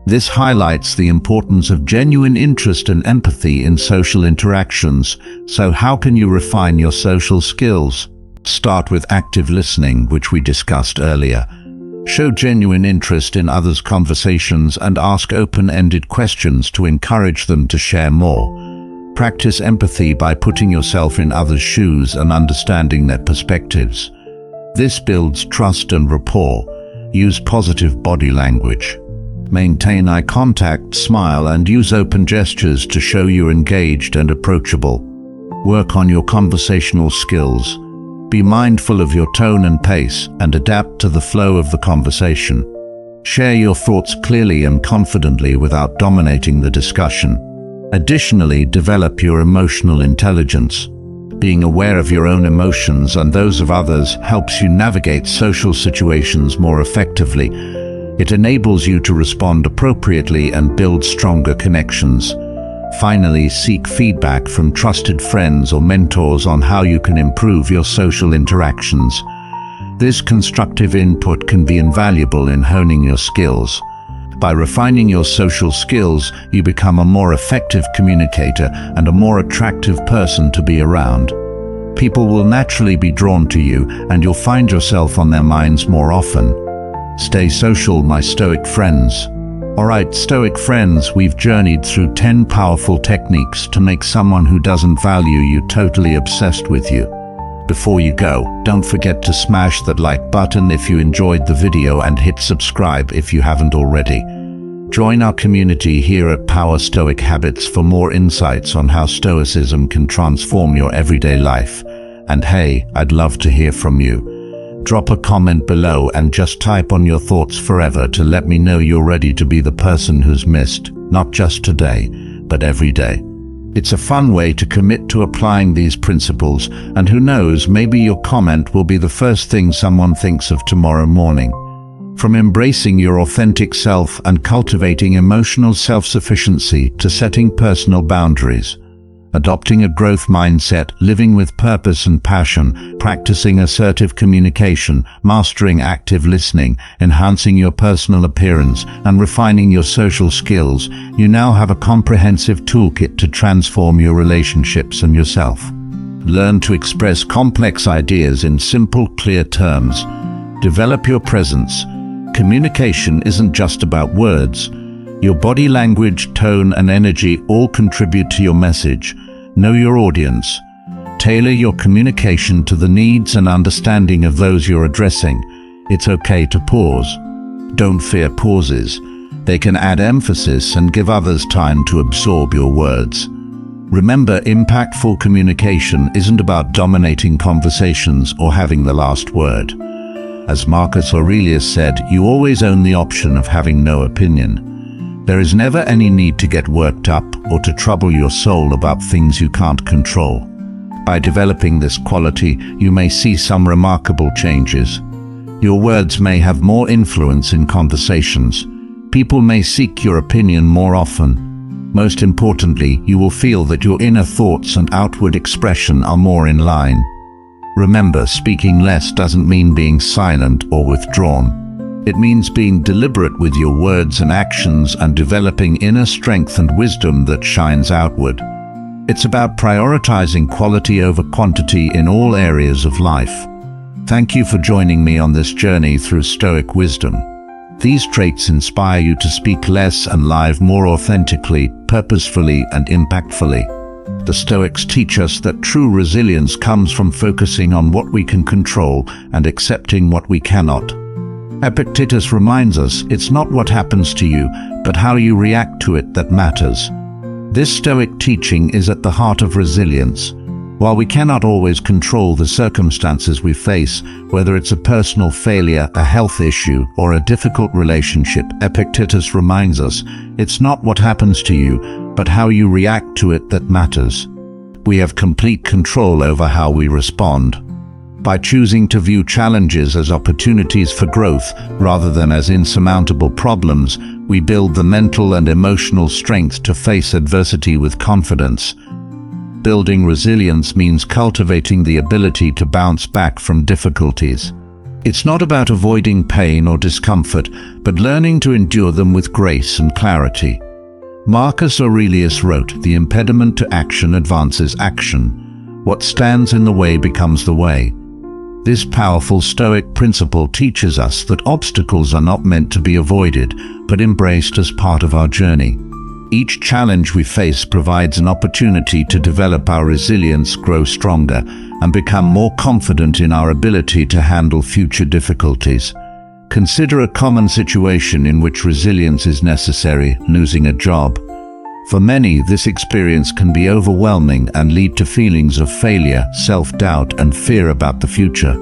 This highlights the importance of genuine interest and empathy in social interactions. So how can you refine your social skills? Start with active listening, which we discussed earlier. Show genuine interest in others' conversations and ask open-ended questions to encourage them to share more. Practice empathy by putting yourself in others' shoes and understanding their perspectives. This builds trust and rapport. Use positive body language. Maintain eye contact, smile, and use open gestures to show you're engaged and approachable. Work on your conversational skills. Be mindful of your tone and pace and adapt to the flow of the conversation. Share your thoughts clearly and confidently without dominating the discussion. Additionally, develop your emotional intelligence. Being aware of your own emotions and those of others helps you navigate social situations more effectively. It enables you to respond appropriately and build stronger connections. Finally, seek feedback from trusted friends or mentors on how you can improve your social interactions. This constructive input can be invaluable in honing your skills. By refining your social skills, you become a more effective communicator and a more attractive person to be around. People will naturally be drawn to you, and you'll find yourself on their minds more often. Stay social, my Stoic friends. Alright, Stoic friends, we've journeyed through 10 powerful techniques to make someone who doesn't value you totally obsessed with you. Before you go, don't forget to smash that like button if you enjoyed the video and hit subscribe if you haven't already. Join our community here at Power Stoic Habits for more insights on how Stoicism can transform your everyday life. And hey, I'd love to hear from you. Drop a comment below and just type on your thoughts forever to let me know you're ready to be the person who's missed, not just today, but every day. It's a fun way to commit to applying these principles, and who knows, maybe your comment will be the first thing someone thinks of tomorrow morning. From embracing your authentic self and cultivating emotional self-sufficiency to setting personal boundaries, adopting a growth mindset, living with purpose and passion, practicing assertive communication, mastering active listening, enhancing your personal appearance, and refining your social skills, you now have a comprehensive toolkit to transform your relationships and yourself. Learn to express complex ideas in simple, clear terms. Develop your presence. Communication isn't just about words. Your body language, tone, and energy all contribute to your message. Know your audience. Tailor your communication to the needs and understanding of those you're addressing. It's okay to pause. Don't fear pauses. They can add emphasis and give others time to absorb your words. Remember, impactful communication isn't about dominating conversations or having the last word. As Marcus Aurelius said, you always own the option of having no opinion. There is never any need to get worked up or to trouble your soul about things you can't control. By developing this quality, you may see some remarkable changes. Your words may have more influence in conversations. People may seek your opinion more often. Most importantly, you will feel that your inner thoughts and outward expression are more in line. Remember, speaking less doesn't mean being silent or withdrawn. It means being deliberate with your words and actions and developing inner strength and wisdom that shines outward. It's about prioritizing quality over quantity in all areas of life. Thank you for joining me on this journey through Stoic wisdom. These traits inspire you to speak less and live more authentically, purposefully, and impactfully. The Stoics teach us that true resilience comes from focusing on what we can control and accepting what we cannot. Epictetus reminds us it's not what happens to you, but how you react to it that matters. This Stoic teaching is at the heart of resilience. While we cannot always control the circumstances we face, whether it's a personal failure, a health issue, or a difficult relationship, Epictetus reminds us, it's not what happens to you, but how you react to it that matters. We have complete control over how we respond. By choosing to view challenges as opportunities for growth rather than as insurmountable problems, we build the mental and emotional strength to face adversity with confidence. Building resilience means cultivating the ability to bounce back from difficulties. It's not about avoiding pain or discomfort, but learning to endure them with grace and clarity. Marcus Aurelius wrote, "The impediment to action advances action. What stands in the way becomes the way." This powerful Stoic principle teaches us that obstacles are not meant to be avoided, but embraced as part of our journey. Each challenge we face provides an opportunity to develop our resilience, grow stronger, and become more confident in our ability to handle future difficulties. Consider a common situation in which resilience is necessary: losing a job. For many, this experience can be overwhelming and lead to feelings of failure, self-doubt, and fear about the future.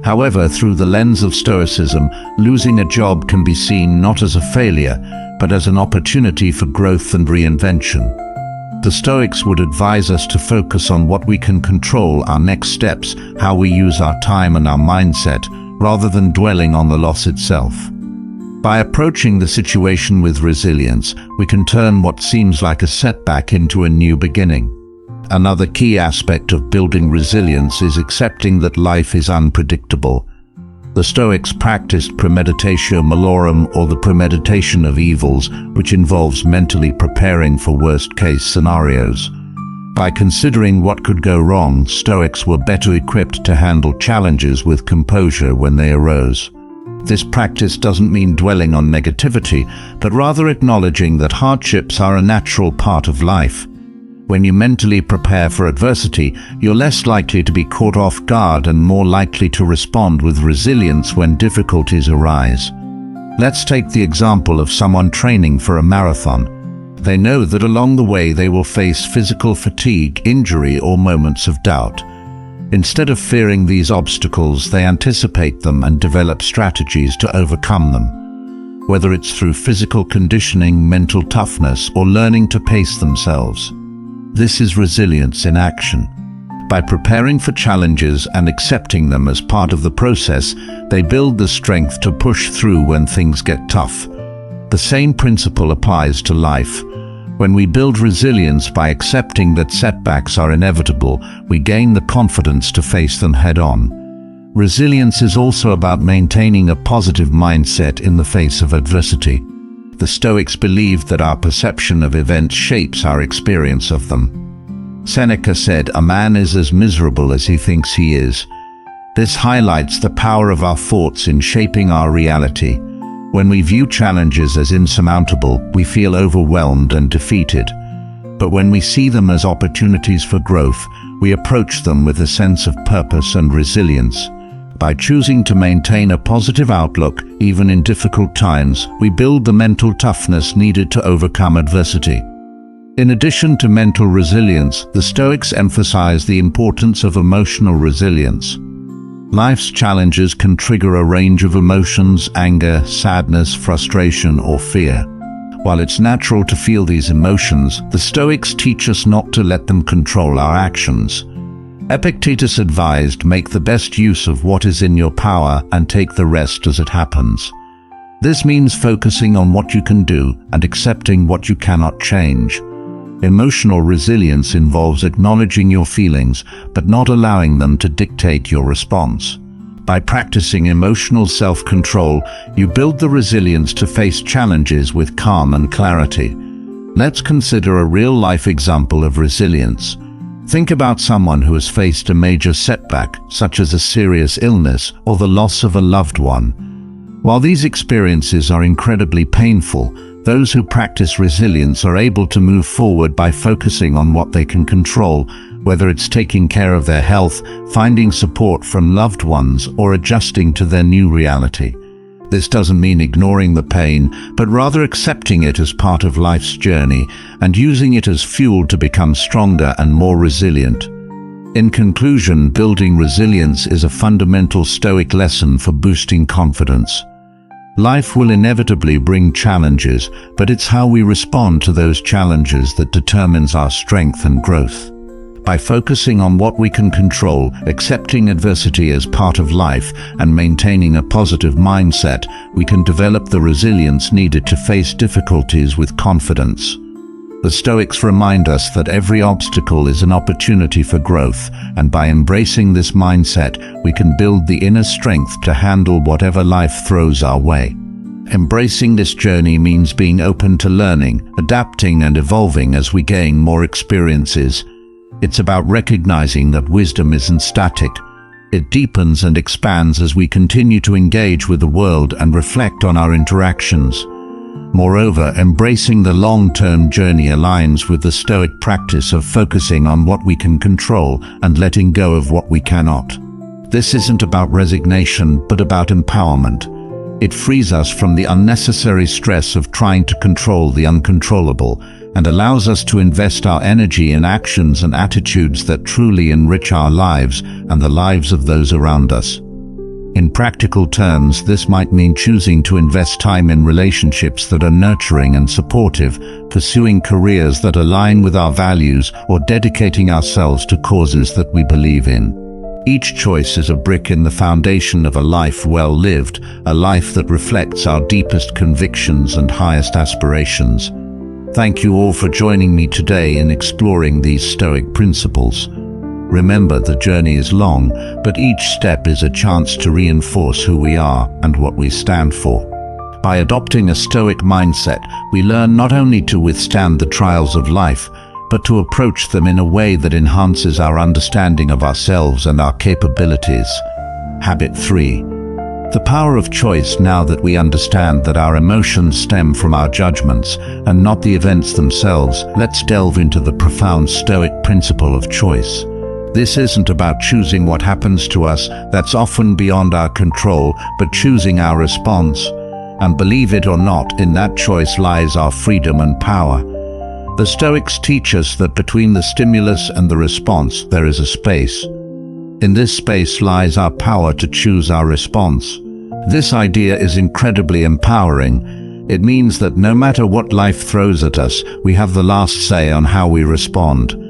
However, through the lens of Stoicism, losing a job can be seen not as a failure, but as an opportunity for growth and reinvention. The Stoics would advise us to focus on what we can control, our next steps, how we use our time and our mindset, rather than dwelling on the loss itself. By approaching the situation with resilience, we can turn what seems like a setback into a new beginning. Another key aspect of building resilience is accepting that life is unpredictable. The Stoics practiced Premeditatio Malorum, or the premeditation of evils, which involves mentally preparing for worst-case scenarios. By considering what could go wrong, Stoics were better equipped to handle challenges with composure when they arose. This practice doesn't mean dwelling on negativity, but rather acknowledging that hardships are a natural part of life. When you mentally prepare for adversity, you're less likely to be caught off guard and more likely to respond with resilience when difficulties arise. Let's take the example of someone training for a marathon. They know that along the way they will face physical fatigue, injury, or moments of doubt. Instead of fearing these obstacles, they anticipate them and develop strategies to overcome them. Whether it's through physical conditioning, mental toughness, or learning to pace themselves. This is resilience in action. By preparing for challenges and accepting them as part of the process, they build the strength to push through when things get tough. The same principle applies to life. When we build resilience by accepting that setbacks are inevitable, we gain the confidence to face them head-on. Resilience is also about maintaining a positive mindset in the face of adversity. The Stoics believed that our perception of events shapes our experience of them. Seneca said, "A man is as miserable as he thinks he is." This highlights the power of our thoughts in shaping our reality. When we view challenges as insurmountable, we feel overwhelmed and defeated. But when we see them as opportunities for growth, we approach them with a sense of purpose and resilience. By choosing to maintain a positive outlook, even in difficult times, we build the mental toughness needed to overcome adversity. In addition to mental resilience, the Stoics emphasize the importance of emotional resilience. Life's challenges can trigger a range of emotions: anger, sadness, frustration, or fear. While it's natural to feel these emotions, the Stoics teach us not to let them control our actions. Epictetus advised, "Make the best use of what is in your power and take the rest as it happens." This means focusing on what you can do and accepting what you cannot change. Emotional resilience involves acknowledging your feelings, but not allowing them to dictate your response. By practicing emotional self-control, you build the resilience to face challenges with calm and clarity. Let's consider a real-life example of resilience. Think about someone who has faced a major setback, such as a serious illness or the loss of a loved one. While these experiences are incredibly painful, those who practice resilience are able to move forward by focusing on what they can control, whether it's taking care of their health, finding support from loved ones, or adjusting to their new reality. This doesn't mean ignoring the pain, but rather accepting it as part of life's journey and using it as fuel to become stronger and more resilient. In conclusion, building resilience is a fundamental Stoic lesson for boosting confidence. Life will inevitably bring challenges, but it's how we respond to those challenges that determines our strength and growth. By focusing on what we can control, accepting adversity as part of life, and maintaining a positive mindset, we can develop the resilience needed to face difficulties with confidence. The Stoics remind us that every obstacle is an opportunity for growth, and by embracing this mindset, we can build the inner strength to handle whatever life throws our way. Embracing this journey means being open to learning, adapting, and evolving as we gain more experiences. It's about recognizing that wisdom isn't static. It deepens and expands as we continue to engage with the world and reflect on our interactions. Moreover, embracing the long-term journey aligns with the Stoic practice of focusing on what we can control and letting go of what we cannot. This isn't about resignation, but about empowerment. It frees us from the unnecessary stress of trying to control the uncontrollable and allows us to invest our energy in actions and attitudes that truly enrich our lives and the lives of those around us. In practical terms, this might mean choosing to invest time in relationships that are nurturing and supportive, pursuing careers that align with our values, or dedicating ourselves to causes that we believe in. Each choice is a brick in the foundation of a life well lived, a life that reflects our deepest convictions and highest aspirations. Thank you all for joining me today in exploring these Stoic principles. Remember, the journey is long, but each step is a chance to reinforce who we are and what we stand for. By adopting a Stoic mindset, we learn not only to withstand the trials of life, but to approach them in a way that enhances our understanding of ourselves and our capabilities. Habit 3. The power of choice. Now that we understand that our emotions stem from our judgments and not the events themselves, let's delve into the profound Stoic principle of choice. This isn't about choosing what happens to us, that's often beyond our control, but choosing our response. And believe it or not, in that choice lies our freedom and power. The Stoics teach us that between the stimulus and the response, there is a space. In this space lies our power to choose our response. This idea is incredibly empowering. It means that no matter what life throws at us, we have the last say on how we respond.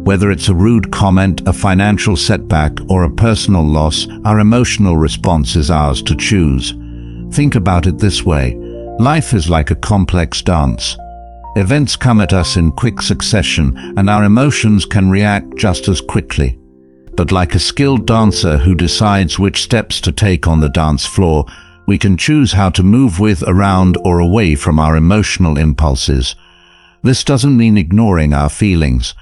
Whether it's a rude comment, a financial setback, or a personal loss, our emotional response is ours to choose. Think about it this way. Life is like a complex dance. Events come at us in quick succession, and our emotions can react just as quickly. But like a skilled dancer who decides which steps to take on the dance floor, we can choose how to move with, around, or away from our emotional impulses. This doesn't mean ignoring our feelings.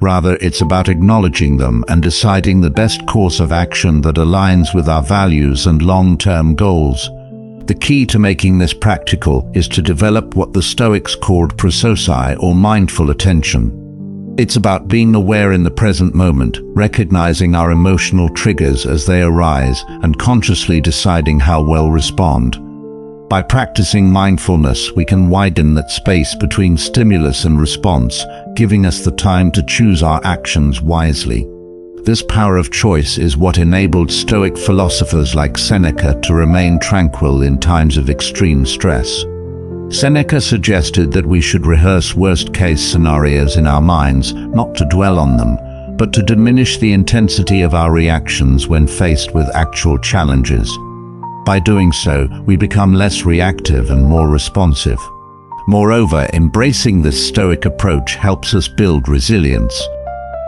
Rather, it's about acknowledging them and deciding the best course of action that aligns with our values and long-term goals. The key to making this practical is to develop what the Stoics called prososi, or mindful attention. It's about being aware in the present moment, recognizing our emotional triggers as they arise, and consciously deciding how we'll respond. By practicing mindfulness, we can widen that space between stimulus and response, giving us the time to choose our actions wisely. This power of choice is what enabled Stoic philosophers like Seneca to remain tranquil in times of extreme stress. Seneca suggested that we should rehearse worst-case scenarios in our minds, not to dwell on them, but to diminish the intensity of our reactions when faced with actual challenges. By doing so, we become less reactive and more responsive. Moreover, embracing this Stoic approach helps us build resilience.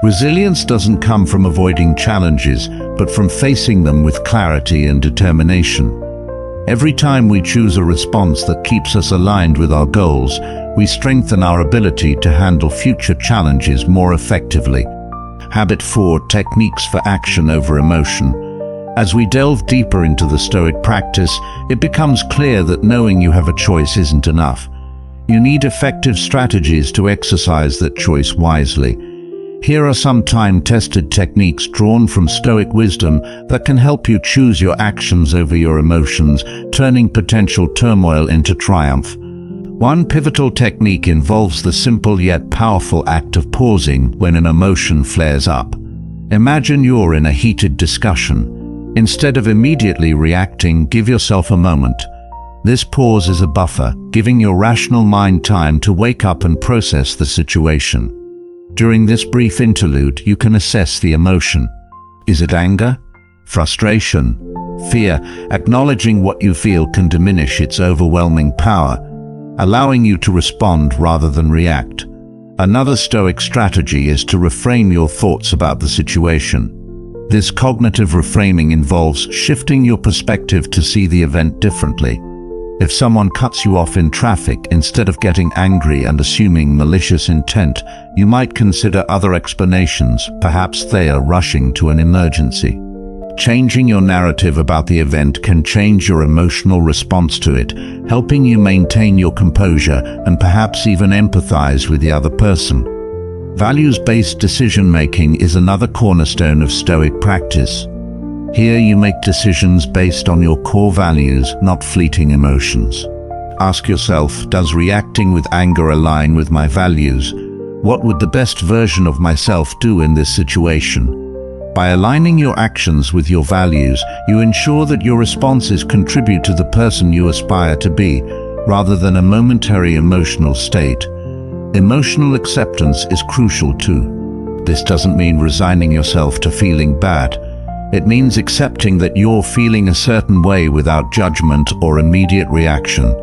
Resilience doesn't come from avoiding challenges, but from facing them with clarity and determination. Every time we choose a response that keeps us aligned with our goals, we strengthen our ability to handle future challenges more effectively. Habit 4: Techniques for action over emotion. As we delve deeper into the Stoic practice, it becomes clear that knowing you have a choice isn't enough. You need effective strategies to exercise that choice wisely. Here are some time-tested techniques drawn from Stoic wisdom that can help you choose your actions over your emotions, turning potential turmoil into triumph. One pivotal technique involves the simple yet powerful act of pausing when an emotion flares up. Imagine you're in a heated discussion. Instead of immediately reacting, give yourself a moment. This pause is a buffer, giving your rational mind time to wake up and process the situation. During this brief interlude, you can assess the emotion. Is it anger? Frustration? Fear? Acknowledging what you feel can diminish its overwhelming power, allowing you to respond rather than react. Another Stoic strategy is to reframe your thoughts about the situation. This cognitive reframing involves shifting your perspective to see the event differently. If someone cuts you off in traffic, instead of getting angry and assuming malicious intent, you might consider other explanations. Perhaps they are rushing to an emergency. Changing your narrative about the event can change your emotional response to it, helping you maintain your composure and perhaps even empathize with the other person. Values-based decision-making is another cornerstone of Stoic practice. Here you make decisions based on your core values, not fleeting emotions. Ask yourself, does reacting with anger align with my values? What would the best version of myself do in this situation? By aligning your actions with your values, you ensure that your responses contribute to the person you aspire to be, rather than a momentary emotional state. Emotional acceptance is crucial too. This doesn't mean resigning yourself to feeling bad. It means accepting that you're feeling a certain way without judgment or immediate reaction.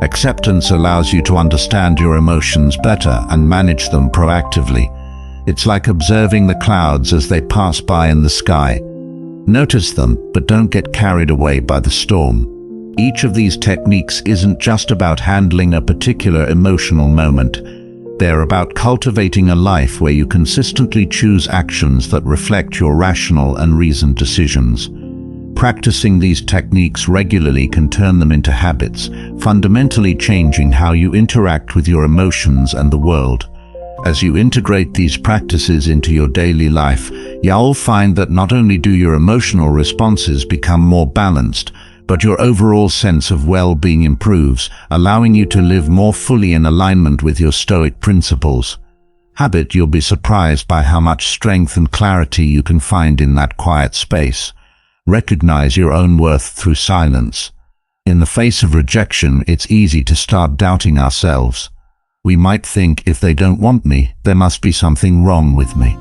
Acceptance allows you to understand your emotions better and manage them proactively. It's like observing the clouds as they pass by in the sky. Notice them, but don't get carried away by the storm. Each of these techniques isn't just about handling a particular emotional moment. They're about cultivating a life where you consistently choose actions that reflect your rational and reasoned decisions. Practicing these techniques regularly can turn them into habits, fundamentally changing how you interact with your emotions and the world. As you integrate these practices into your daily life, you'll find that not only do your emotional responses become more balanced, but your overall sense of well-being improves, allowing you to live more fully in alignment with your Stoic principles. You'll be surprised by how much strength and clarity you can find in that quiet space. Recognize your own worth through silence. In the face of rejection, it's easy to start doubting ourselves. We might think, if they don't want me, there must be something wrong with me.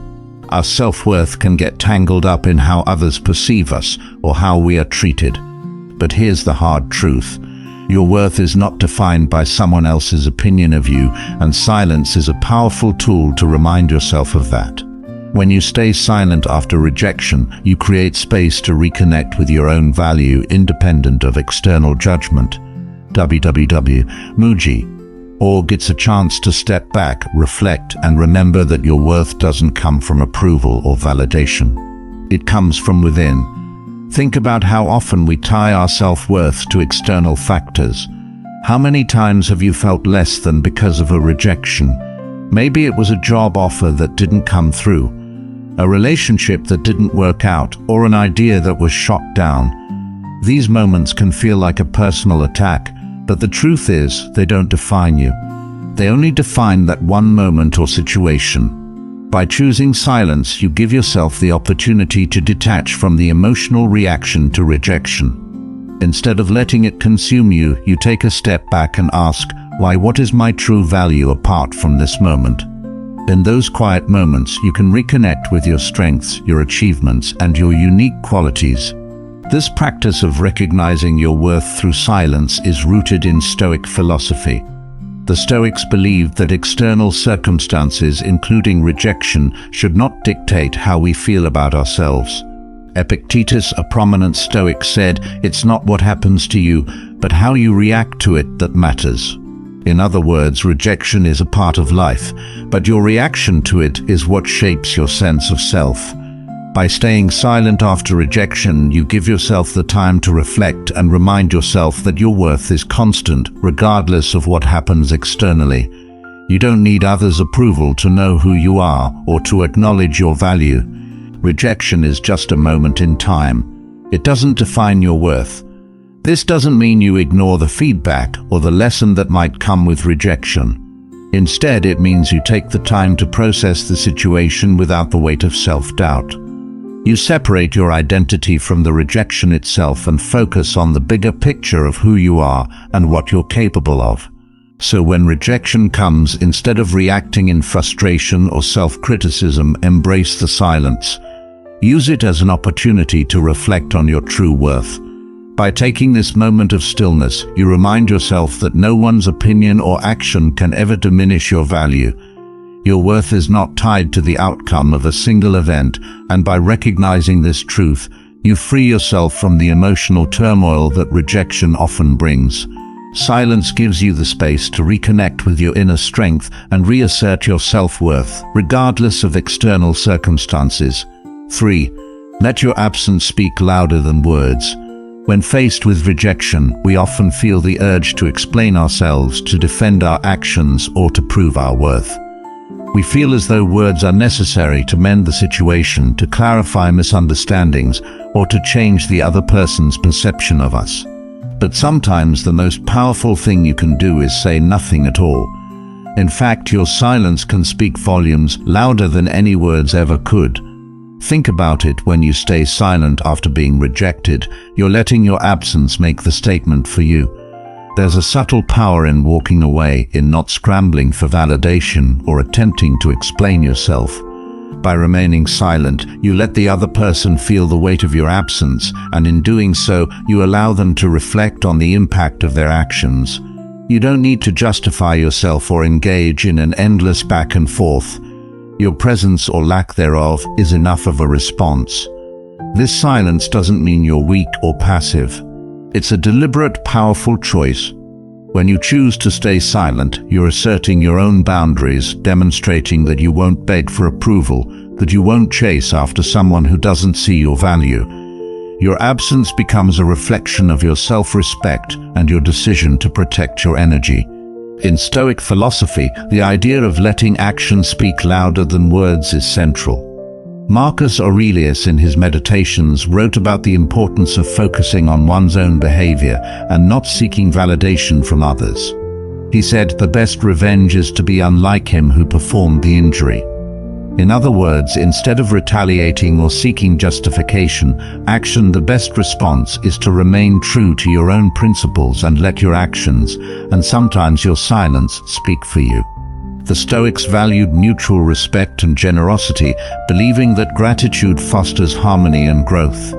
Our self-worth can get tangled up in how others perceive us or how we are treated. But here's the hard truth. Your worth is not defined by someone else's opinion of you, and silence is a powerful tool to remind yourself of that. When you stay silent after rejection, you create space to reconnect with your own value independent of external judgment. www.muji.org gets a chance to step back, reflect, and remember that your worth doesn't come from approval or validation. It comes from within. Think about how often we tie our self-worth to external factors. How many times have you felt less than because of a rejection? Maybe it was a job offer that didn't come through, a relationship that didn't work out, or an idea that was shot down. These moments can feel like a personal attack, but the truth is, they don't define you. They only define that one moment or situation. By choosing silence, you give yourself the opportunity to detach from the emotional reaction to rejection. Instead of letting it consume you, you take a step back and ask, why, what is my true value apart from this moment? In those quiet moments, you can reconnect with your strengths, your achievements, and your unique qualities. This practice of recognizing your worth through silence is rooted in Stoic philosophy. The Stoics believed that external circumstances, including rejection, should not dictate how we feel about ourselves. Epictetus, a prominent Stoic, said, "It's not what happens to you, but how you react to it that matters." In other words, rejection is a part of life, but your reaction to it is what shapes your sense of self. By staying silent after rejection, you give yourself the time to reflect and remind yourself that your worth is constant, regardless of what happens externally. You don't need others' approval to know who you are or to acknowledge your value. Rejection is just a moment in time. It doesn't define your worth. This doesn't mean you ignore the feedback or the lesson that might come with rejection. Instead, it means you take the time to process the situation without the weight of self-doubt. You separate your identity from the rejection itself and focus on the bigger picture of who you are and what you're capable of. So when rejection comes, instead of reacting in frustration or self-criticism, embrace the silence. Use it as an opportunity to reflect on your true worth. By taking this moment of stillness, you remind yourself that no one's opinion or action can ever diminish your value. Your worth is not tied to the outcome of a single event, and by recognizing this truth, you free yourself from the emotional turmoil that rejection often brings. Silence gives you the space to reconnect with your inner strength and reassert your self-worth, regardless of external circumstances. 3. Let your absence speak louder than words. When faced with rejection, we often feel the urge to explain ourselves, to defend our actions, or to prove our worth. We feel as though words are necessary to mend the situation, to clarify misunderstandings, or to change the other person's perception of us. But sometimes the most powerful thing you can do is say nothing at all. In fact, your silence can speak volumes louder than any words ever could. Think about it. When you stay silent after being rejected, you're letting your absence make the statement for you. There's a subtle power in walking away, in not scrambling for validation or attempting to explain yourself. By remaining silent, you let the other person feel the weight of your absence, and in doing so, you allow them to reflect on the impact of their actions. You don't need to justify yourself or engage in an endless back and forth. Your presence or lack thereof is enough of a response. This silence doesn't mean you're weak or passive. It's a deliberate, powerful choice. When you choose to stay silent, you're asserting your own boundaries, demonstrating that you won't beg for approval, that you won't chase after someone who doesn't see your value. Your absence becomes a reflection of your self-respect and your decision to protect your energy. In Stoic philosophy, the idea of letting action speak louder than words is central. Marcus Aurelius, in his Meditations, wrote about the importance of focusing on one's own behavior and not seeking validation from others. He said, "The best revenge is to be unlike him who performed the injury." In other words, instead of retaliating or seeking justification, the best response is to remain true to your own principles and let your actions, and sometimes your silence, speak for you. The Stoics valued mutual respect and generosity, believing that gratitude fosters harmony and growth.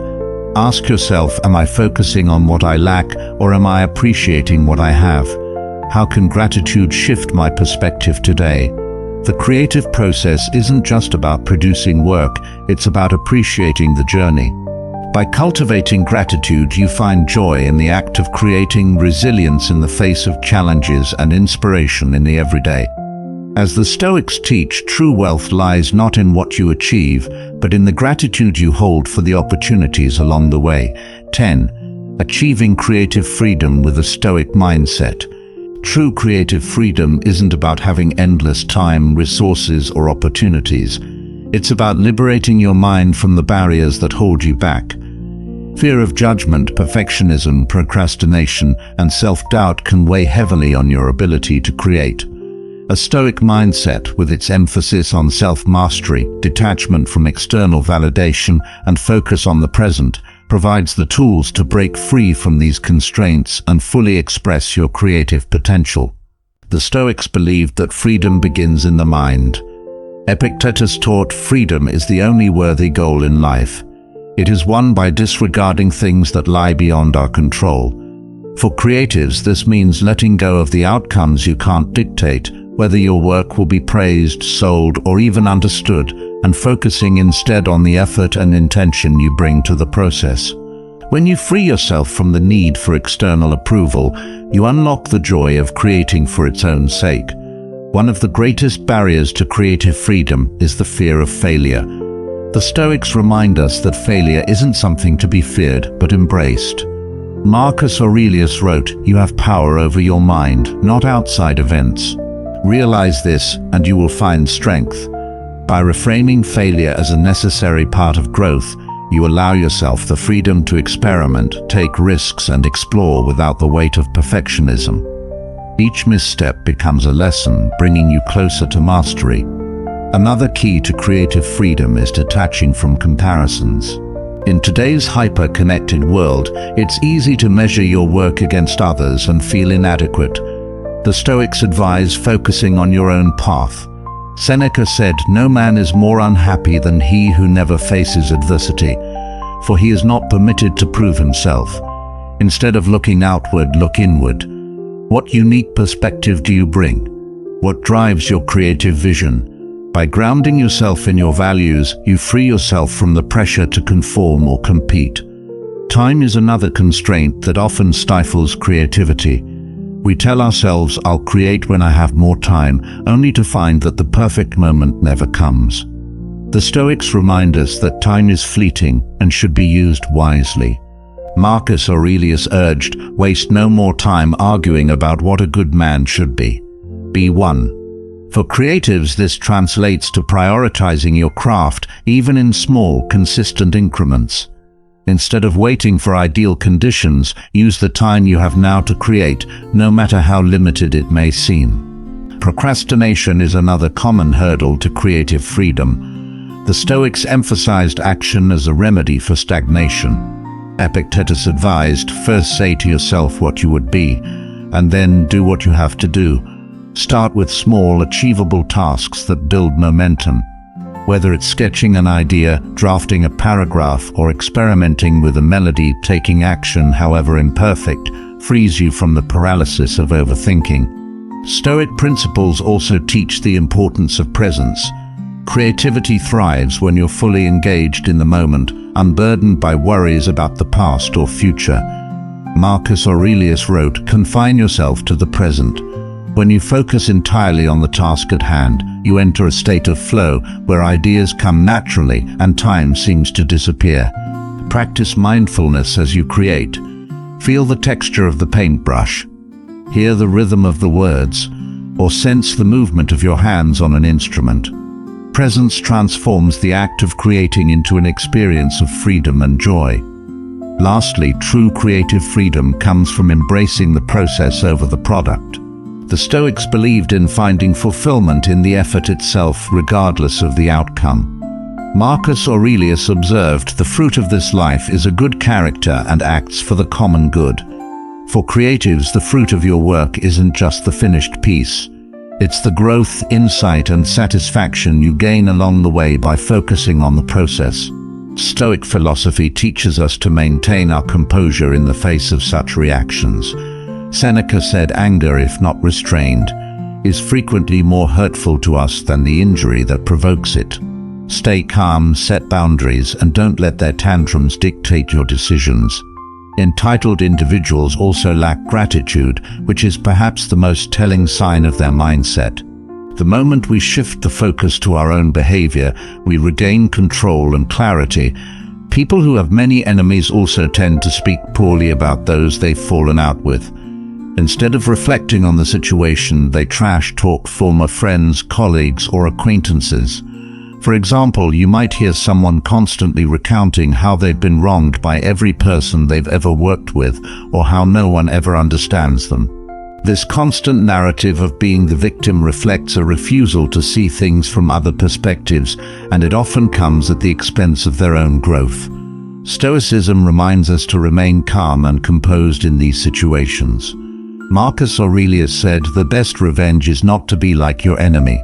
Ask yourself, am I focusing on what I lack, or am I appreciating what I have? How can gratitude shift my perspective today? The creative process isn't just about producing work, it's about appreciating the journey. By cultivating gratitude, you find joy in the act of creating, resilience in the face of challenges, and inspiration in the everyday. As the Stoics teach, true wealth lies not in what you achieve, but in the gratitude you hold for the opportunities along the way. 10. Achieving creative freedom with a Stoic mindset. True creative freedom isn't about having endless time, resources, or opportunities. It's about liberating your mind from the barriers that hold you back. Fear of judgment, perfectionism, procrastination, and self-doubt can weigh heavily on your ability to create. A Stoic mindset, with its emphasis on self-mastery, detachment from external validation, and focus on the present, provides the tools to break free from these constraints and fully express your creative potential. The Stoics believed that freedom begins in the mind. Epictetus taught freedom is the only worthy goal in life. It is won by disregarding things that lie beyond our control. For creatives, this means letting go of the outcomes you can't dictate, whether your work will be praised, sold, or even understood, and focusing instead on the effort and intention you bring to the process. When you free yourself from the need for external approval, you unlock the joy of creating for its own sake. One of the greatest barriers to creative freedom is the fear of failure. The Stoics remind us that failure isn't something to be feared, but embraced. Marcus Aurelius wrote, "You have power over your mind, not outside events." Realize this, and you will find strength. By reframing failure as a necessary part of growth, you allow yourself the freedom to experiment, take risks, and explore without the weight of perfectionism. Each misstep becomes a lesson, bringing you closer to mastery. Another key to creative freedom is detaching from comparisons. In today's hyper-connected world, it's easy to measure your work against others and feel inadequate. The Stoics advise focusing on your own path. Seneca said, "No man is more unhappy than he who never faces adversity, for he is not permitted to prove himself." Instead of looking outward, look inward. What unique perspective do you bring? What drives your creative vision? By grounding yourself in your values, you free yourself from the pressure to conform or compete. Time is another constraint that often stifles creativity. We tell ourselves, "I'll create when I have more time," only to find that the perfect moment never comes. The Stoics remind us that time is fleeting and should be used wisely. Marcus Aurelius urged, "Waste no more time arguing about what a good man should be. Be one." For creatives, this translates to prioritizing your craft, even in small, consistent increments. Instead of waiting for ideal conditions, use the time you have now to create, no matter how limited it may seem. Procrastination is another common hurdle to creative freedom. The Stoics emphasized action as a remedy for stagnation. Epictetus advised, "First say to yourself what you would be, and then do what you have to do." Start with small, achievable tasks that build momentum. Whether it's sketching an idea, drafting a paragraph, or experimenting with a melody, taking action, however imperfect, frees you from the paralysis of overthinking. Stoic principles also teach the importance of presence. Creativity thrives when you're fully engaged in the moment, unburdened by worries about the past or future. Marcus Aurelius wrote, "Confine yourself to the present." When you focus entirely on the task at hand, you enter a state of flow where ideas come naturally and time seems to disappear. Practice mindfulness as you create. Feel the texture of the paintbrush. Hear the rhythm of the words, or sense the movement of your hands on an instrument. Presence transforms the act of creating into an experience of freedom and joy. Lastly, true creative freedom comes from embracing the process over the product. The Stoics believed in finding fulfillment in the effort itself, regardless of the outcome. Marcus Aurelius observed, "The fruit of this life is a good character and acts for the common good." For creatives, the fruit of your work isn't just the finished piece. It's the growth, insight, and satisfaction you gain along the way by focusing on the process. Stoic philosophy teaches us to maintain our composure in the face of such reactions. Seneca said, "Anger, if not restrained, is frequently more hurtful to us than the injury that provokes it." Stay calm, set boundaries, and don't let their tantrums dictate your decisions. Entitled individuals also lack gratitude, which is perhaps the most telling sign of their mindset. The moment we shift the focus to our own behavior, we regain control and clarity. People who have many enemies also tend to speak poorly about those they've fallen out with. Instead of reflecting on the situation, they trash talk former friends, colleagues, or acquaintances. For example, you might hear someone constantly recounting how they've been wronged by every person they've ever worked with, or how no one ever understands them. This constant narrative of being the victim reflects a refusal to see things from other perspectives, and it often comes at the expense of their own growth. Stoicism reminds us to remain calm and composed in these situations. Marcus Aurelius said, "The best revenge is not to be like your enemy."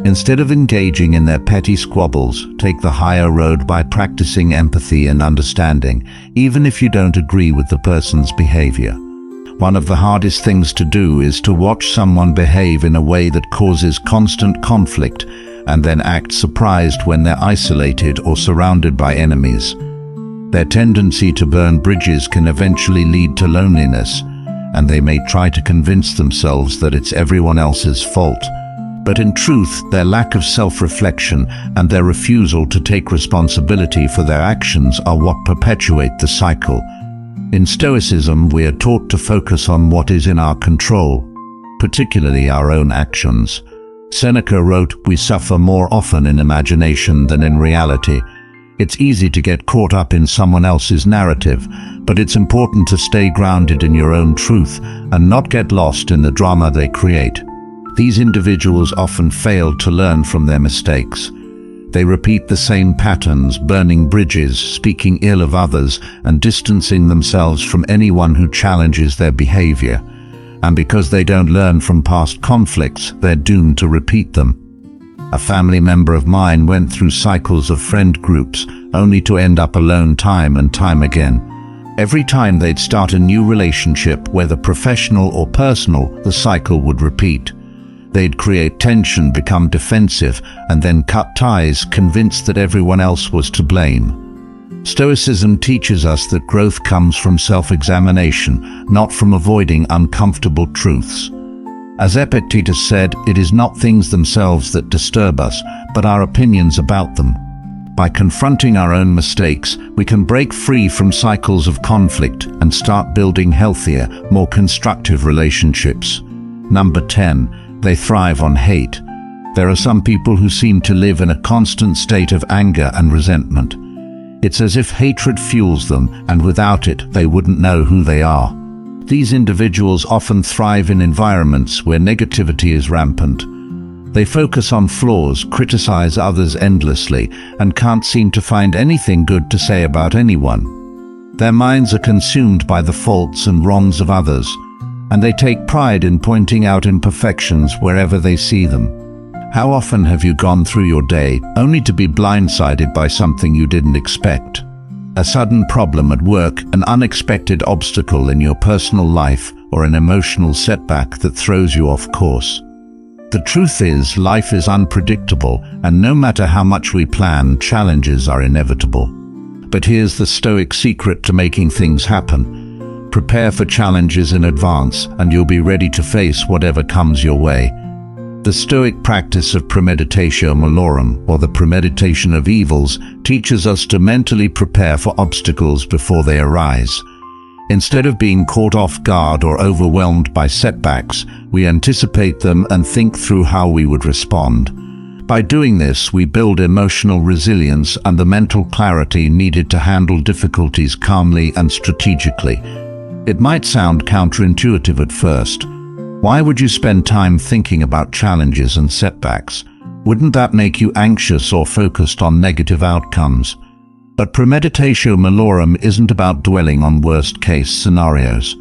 Instead of engaging in their petty squabbles, take the higher road by practicing empathy and understanding, even if you don't agree with the person's behavior. One of the hardest things to do is to watch someone behave in a way that causes constant conflict and then act surprised when they're isolated or surrounded by enemies. Their tendency to burn bridges can eventually lead to loneliness, and they may try to convince themselves that it's everyone else's fault. But in truth, their lack of self-reflection and their refusal to take responsibility for their actions are what perpetuate the cycle. In Stoicism, we are taught to focus on what is in our control, particularly our own actions. Seneca wrote, "We suffer more often in imagination than in reality." It's easy to get caught up in someone else's narrative, but it's important to stay grounded in your own truth and not get lost in the drama they create. These individuals often fail to learn from their mistakes. They repeat the same patterns, burning bridges, speaking ill of others, and distancing themselves from anyone who challenges their behavior. And because they don't learn from past conflicts, they're doomed to repeat them. A family member of mine went through cycles of friend groups, only to end up alone time and time again. Every time they'd start a new relationship, whether professional or personal, the cycle would repeat. They'd create tension, become defensive, and then cut ties, convinced that everyone else was to blame. Stoicism teaches us that growth comes from self-examination, not from avoiding uncomfortable truths. As Epictetus said, it is not things themselves that disturb us, but our opinions about them. By confronting our own mistakes, we can break free from cycles of conflict and start building healthier, more constructive relationships. Number 10. They thrive on hate. There are some people who seem to live in a constant state of anger and resentment. It's as if hatred fuels them, and without it, they wouldn't know who they are. These individuals often thrive in environments where negativity is rampant. They focus on flaws, criticize others endlessly, and can't seem to find anything good to say about anyone. Their minds are consumed by the faults and wrongs of others, and they take pride in pointing out imperfections wherever they see them. How often have you gone through your day only to be blindsided by something you didn't expect? A sudden problem at work, an unexpected obstacle in your personal life, or an emotional setback that throws you off course. The truth is, life is unpredictable, and no matter how much we plan, challenges are inevitable. But here's the Stoic secret to making things happen. Prepare for challenges in advance, and you'll be ready to face whatever comes your way. The Stoic practice of Premeditatio Malorum, or the premeditation of evils, teaches us to mentally prepare for obstacles before they arise. Instead of being caught off guard or overwhelmed by setbacks, we anticipate them and think through how we would respond. By doing this, we build emotional resilience and the mental clarity needed to handle difficulties calmly and strategically. It might sound counterintuitive at first. Why would you spend time thinking about challenges and setbacks? Wouldn't that make you anxious or focused on negative outcomes? But Premeditatio Malorum isn't about dwelling on worst-case scenarios.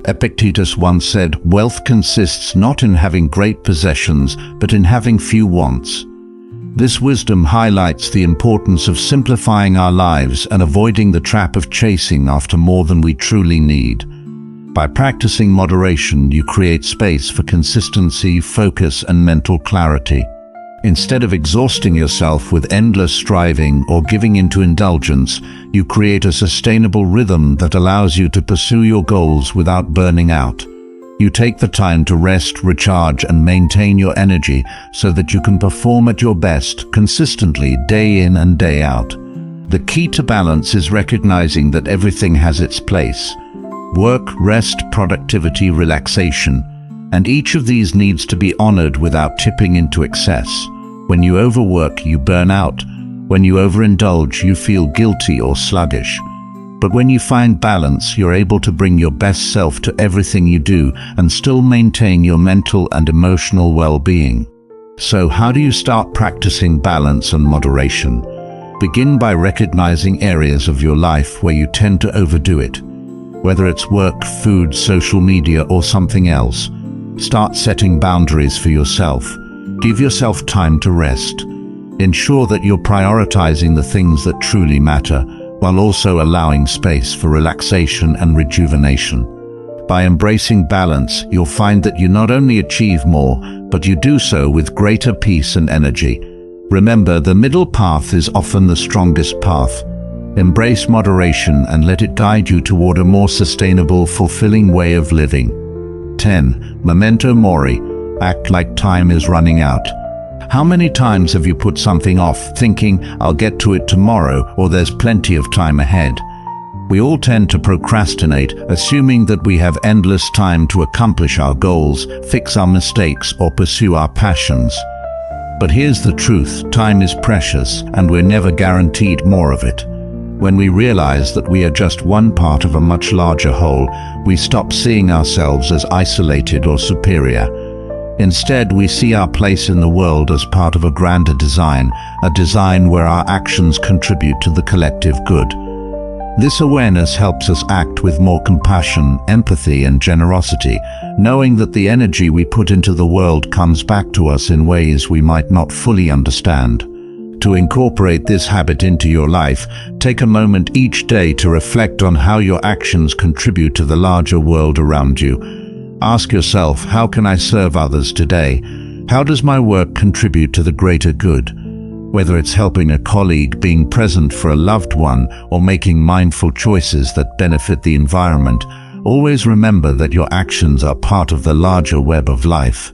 Epictetus once said, "Wealth consists not in having great possessions, but in having few wants." This wisdom highlights the importance of simplifying our lives and avoiding the trap of chasing after more than we truly need. By practicing moderation, you create space for consistency, focus, and mental clarity. Instead of exhausting yourself with endless striving or giving into indulgence, you create a sustainable rhythm that allows you to pursue your goals without burning out. You take the time to rest, recharge, and maintain your energy so that you can perform at your best consistently day in and day out. The key to balance is recognizing that everything has its place. Work, rest, productivity, relaxation. And each of these needs to be honored without tipping into excess. When you overwork, you burn out. When you overindulge, you feel guilty or sluggish. But when you find balance, you're able to bring your best self to everything you do and still maintain your mental and emotional well-being. So how do you start practicing balance and moderation? Begin by recognizing areas of your life where you tend to overdo it. Whether it's work, food, social media, or something else, start setting boundaries for yourself. Give yourself time to rest. Ensure that you're prioritizing the things that truly matter, while also allowing space for relaxation and rejuvenation. By embracing balance, you'll find that you not only achieve more, but you do so with greater peace and energy. Remember, the middle path is often the strongest path. Embrace moderation and let it guide you toward a more sustainable, fulfilling way of living. 10. Memento mori. Act like time is running out. How many times have you put something off, thinking, I'll get to it tomorrow, or there's plenty of time ahead? We all tend to procrastinate, assuming that we have endless time to accomplish our goals, fix our mistakes, or pursue our passions. But here's the truth: time is precious, and we're never guaranteed more of it. When we realize that we are just one part of a much larger whole, we stop seeing ourselves as isolated or superior. Instead, we see our place in the world as part of a grander design, a design where our actions contribute to the collective good. This awareness helps us act with more compassion, empathy, and generosity, knowing that the energy we put into the world comes back to us in ways we might not fully understand. To incorporate this habit into your life, take a moment each day to reflect on how your actions contribute to the larger world around you. Ask yourself, how can I serve others today? How does my work contribute to the greater good? Whether it's helping a colleague, being present for a loved one, or making mindful choices that benefit the environment, always remember that your actions are part of the larger web of life.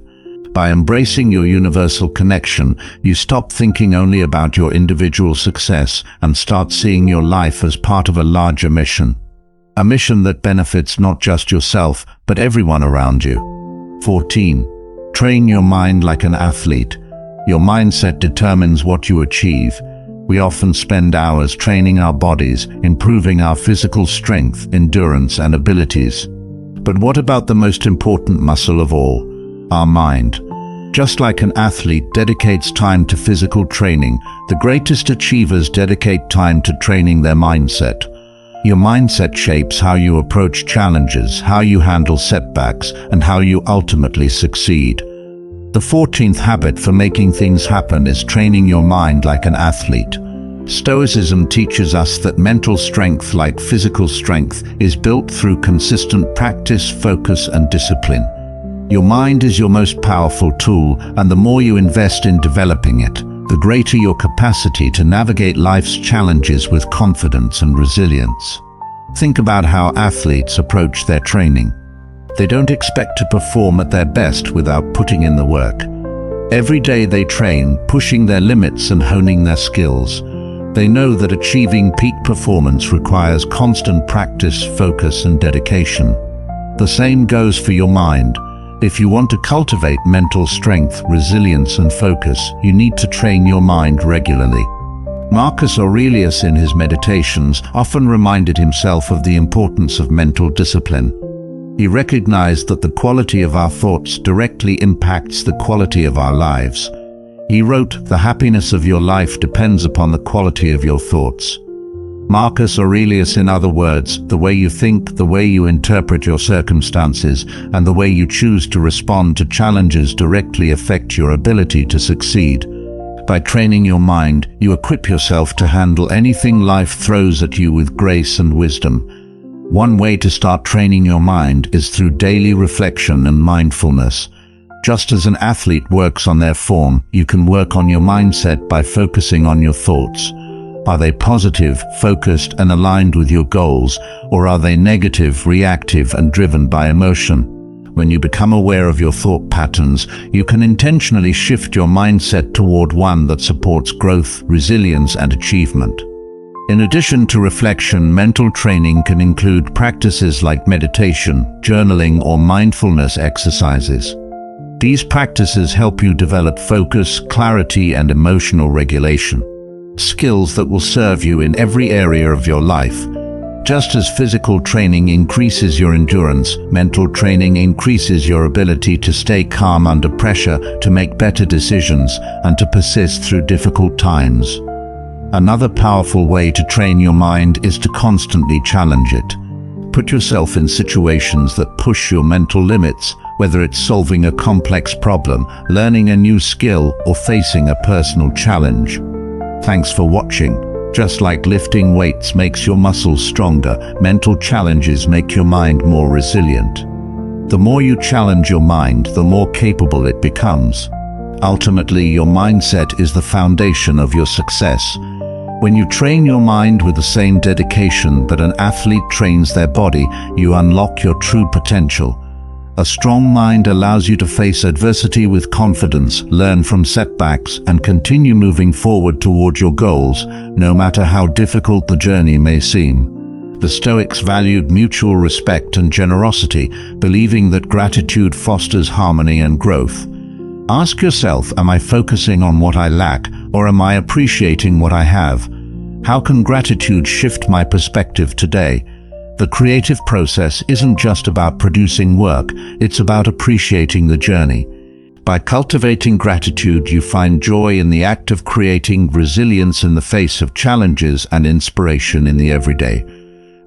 By embracing your universal connection, you stop thinking only about your individual success and start seeing your life as part of a larger mission. A mission that benefits not just yourself, but everyone around you. 14. Train your mind like an athlete. Your mindset determines what you achieve. We often spend hours training our bodies, improving our physical strength, endurance, and abilities. But what about the most important muscle of all? Our mind. Just like an athlete dedicates time to physical training, the greatest achievers dedicate time to training their mindset. Your mindset shapes how you approach challenges, how you handle setbacks, and how you ultimately succeed. The 14th habit for making things happen is training your mind like an athlete. Stoicism teaches us that mental strength, like physical strength, is built through consistent practice, focus, and discipline. Your mind is your most powerful tool, and the more you invest in developing it, the greater your capacity to navigate life's challenges with confidence and resilience. Think about how athletes approach their training. They don't expect to perform at their best without putting in the work. Every day they train, pushing their limits and honing their skills. They know that achieving peak performance requires constant practice, focus, and dedication. The same goes for your mind. If you want to cultivate mental strength, resilience, and focus, you need to train your mind regularly. Marcus Aurelius, in his Meditations, often reminded himself of the importance of mental discipline. He recognized that the quality of our thoughts directly impacts the quality of our lives. He wrote, "The happiness of your life depends upon the quality of your thoughts." Marcus Aurelius, in other words, the way you think, the way you interpret your circumstances, and the way you choose to respond to challenges directly affect your ability to succeed. By training your mind, you equip yourself to handle anything life throws at you with grace and wisdom. One way to start training your mind is through daily reflection and mindfulness. Just as an athlete works on their form, you can work on your mindset by focusing on your thoughts. Are they positive, focused, and aligned with your goals, or are they negative, reactive, and driven by emotion? When you become aware of your thought patterns, you can intentionally shift your mindset toward one that supports growth, resilience, and achievement. In addition to reflection, mental training can include practices like meditation, journaling, or mindfulness exercises. These practices help you develop focus, clarity, and emotional regulation, skills that will serve you in every area of your life. Just as physical training increases your endurance, mental training increases your ability to stay calm under pressure, to make better decisions, and to persist through difficult times. Another powerful way to train your mind is to constantly challenge it. Put yourself in situations that push your mental limits, whether it's solving a complex problem, learning a new skill, or facing a personal challenge. Thanks for watching. Just like lifting weights makes your muscles stronger, mental challenges make your mind more resilient. The more you challenge your mind, the more capable it becomes. Ultimately, your mindset is the foundation of your success. When you train your mind with the same dedication that an athlete trains their body, you unlock your true potential. A strong mind allows you to face adversity with confidence, learn from setbacks, and continue moving forward toward your goals, no matter how difficult the journey may seem. The Stoics valued mutual respect and generosity, believing that gratitude fosters harmony and growth. Ask yourself, am I focusing on what I lack, or am I appreciating what I have? How can gratitude shift my perspective today? The creative process isn't just about producing work, it's about appreciating the journey. By cultivating gratitude, you find joy in the act of creating, resilience in the face of challenges, and inspiration in the everyday.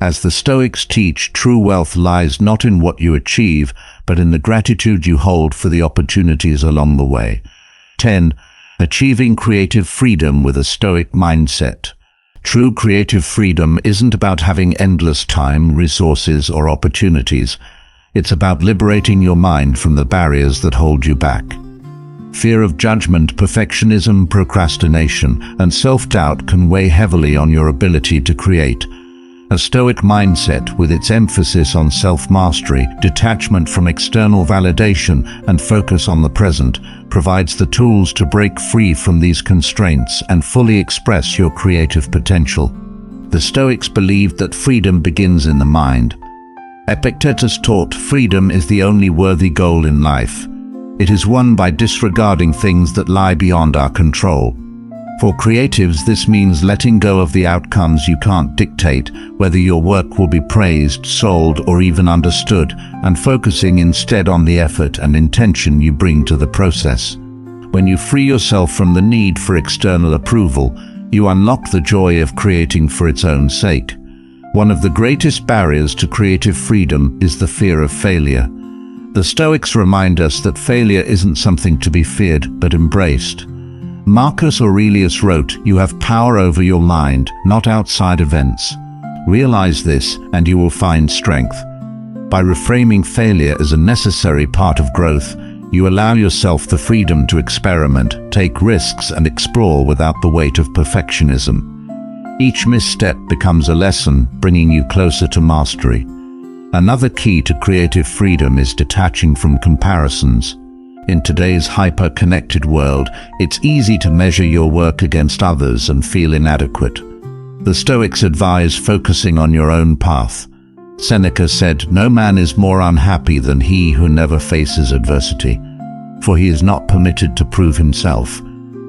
As the Stoics teach, true wealth lies not in what you achieve, but in the gratitude you hold for the opportunities along the way. 10. Achieving creative freedom with a Stoic mindset. True creative freedom isn't about having endless time, resources, or opportunities. It's about liberating your mind from the barriers that hold you back. Fear of judgment, perfectionism, procrastination, and self-doubt can weigh heavily on your ability to create. A Stoic mindset, with its emphasis on self-mastery, detachment from external validation, and focus on the present, provides the tools to break free from these constraints and fully express your creative potential. The Stoics believed that freedom begins in the mind. Epictetus taught freedom is the only worthy goal in life. It is won by disregarding things that lie beyond our control. For creatives, this means letting go of the outcomes you can't dictate, whether your work will be praised, sold, or even understood, and focusing instead on the effort and intention you bring to the process. When you free yourself from the need for external approval, you unlock the joy of creating for its own sake. One of the greatest barriers to creative freedom is the fear of failure. The Stoics remind us that failure isn't something to be feared, but embraced. Marcus Aurelius wrote, "You have power over your mind, not outside events. Realize this, and you will find strength." By reframing failure as a necessary part of growth, you allow yourself the freedom to experiment, take risks, and explore without the weight of perfectionism. Each misstep becomes a lesson, bringing you closer to mastery. Another key to creative freedom is detaching from comparisons. In today's hyper-connected world, it's easy to measure your work against others and feel inadequate. The Stoics advise focusing on your own path. Seneca said, "No man is more unhappy than he who never faces adversity, for he is not permitted to prove himself."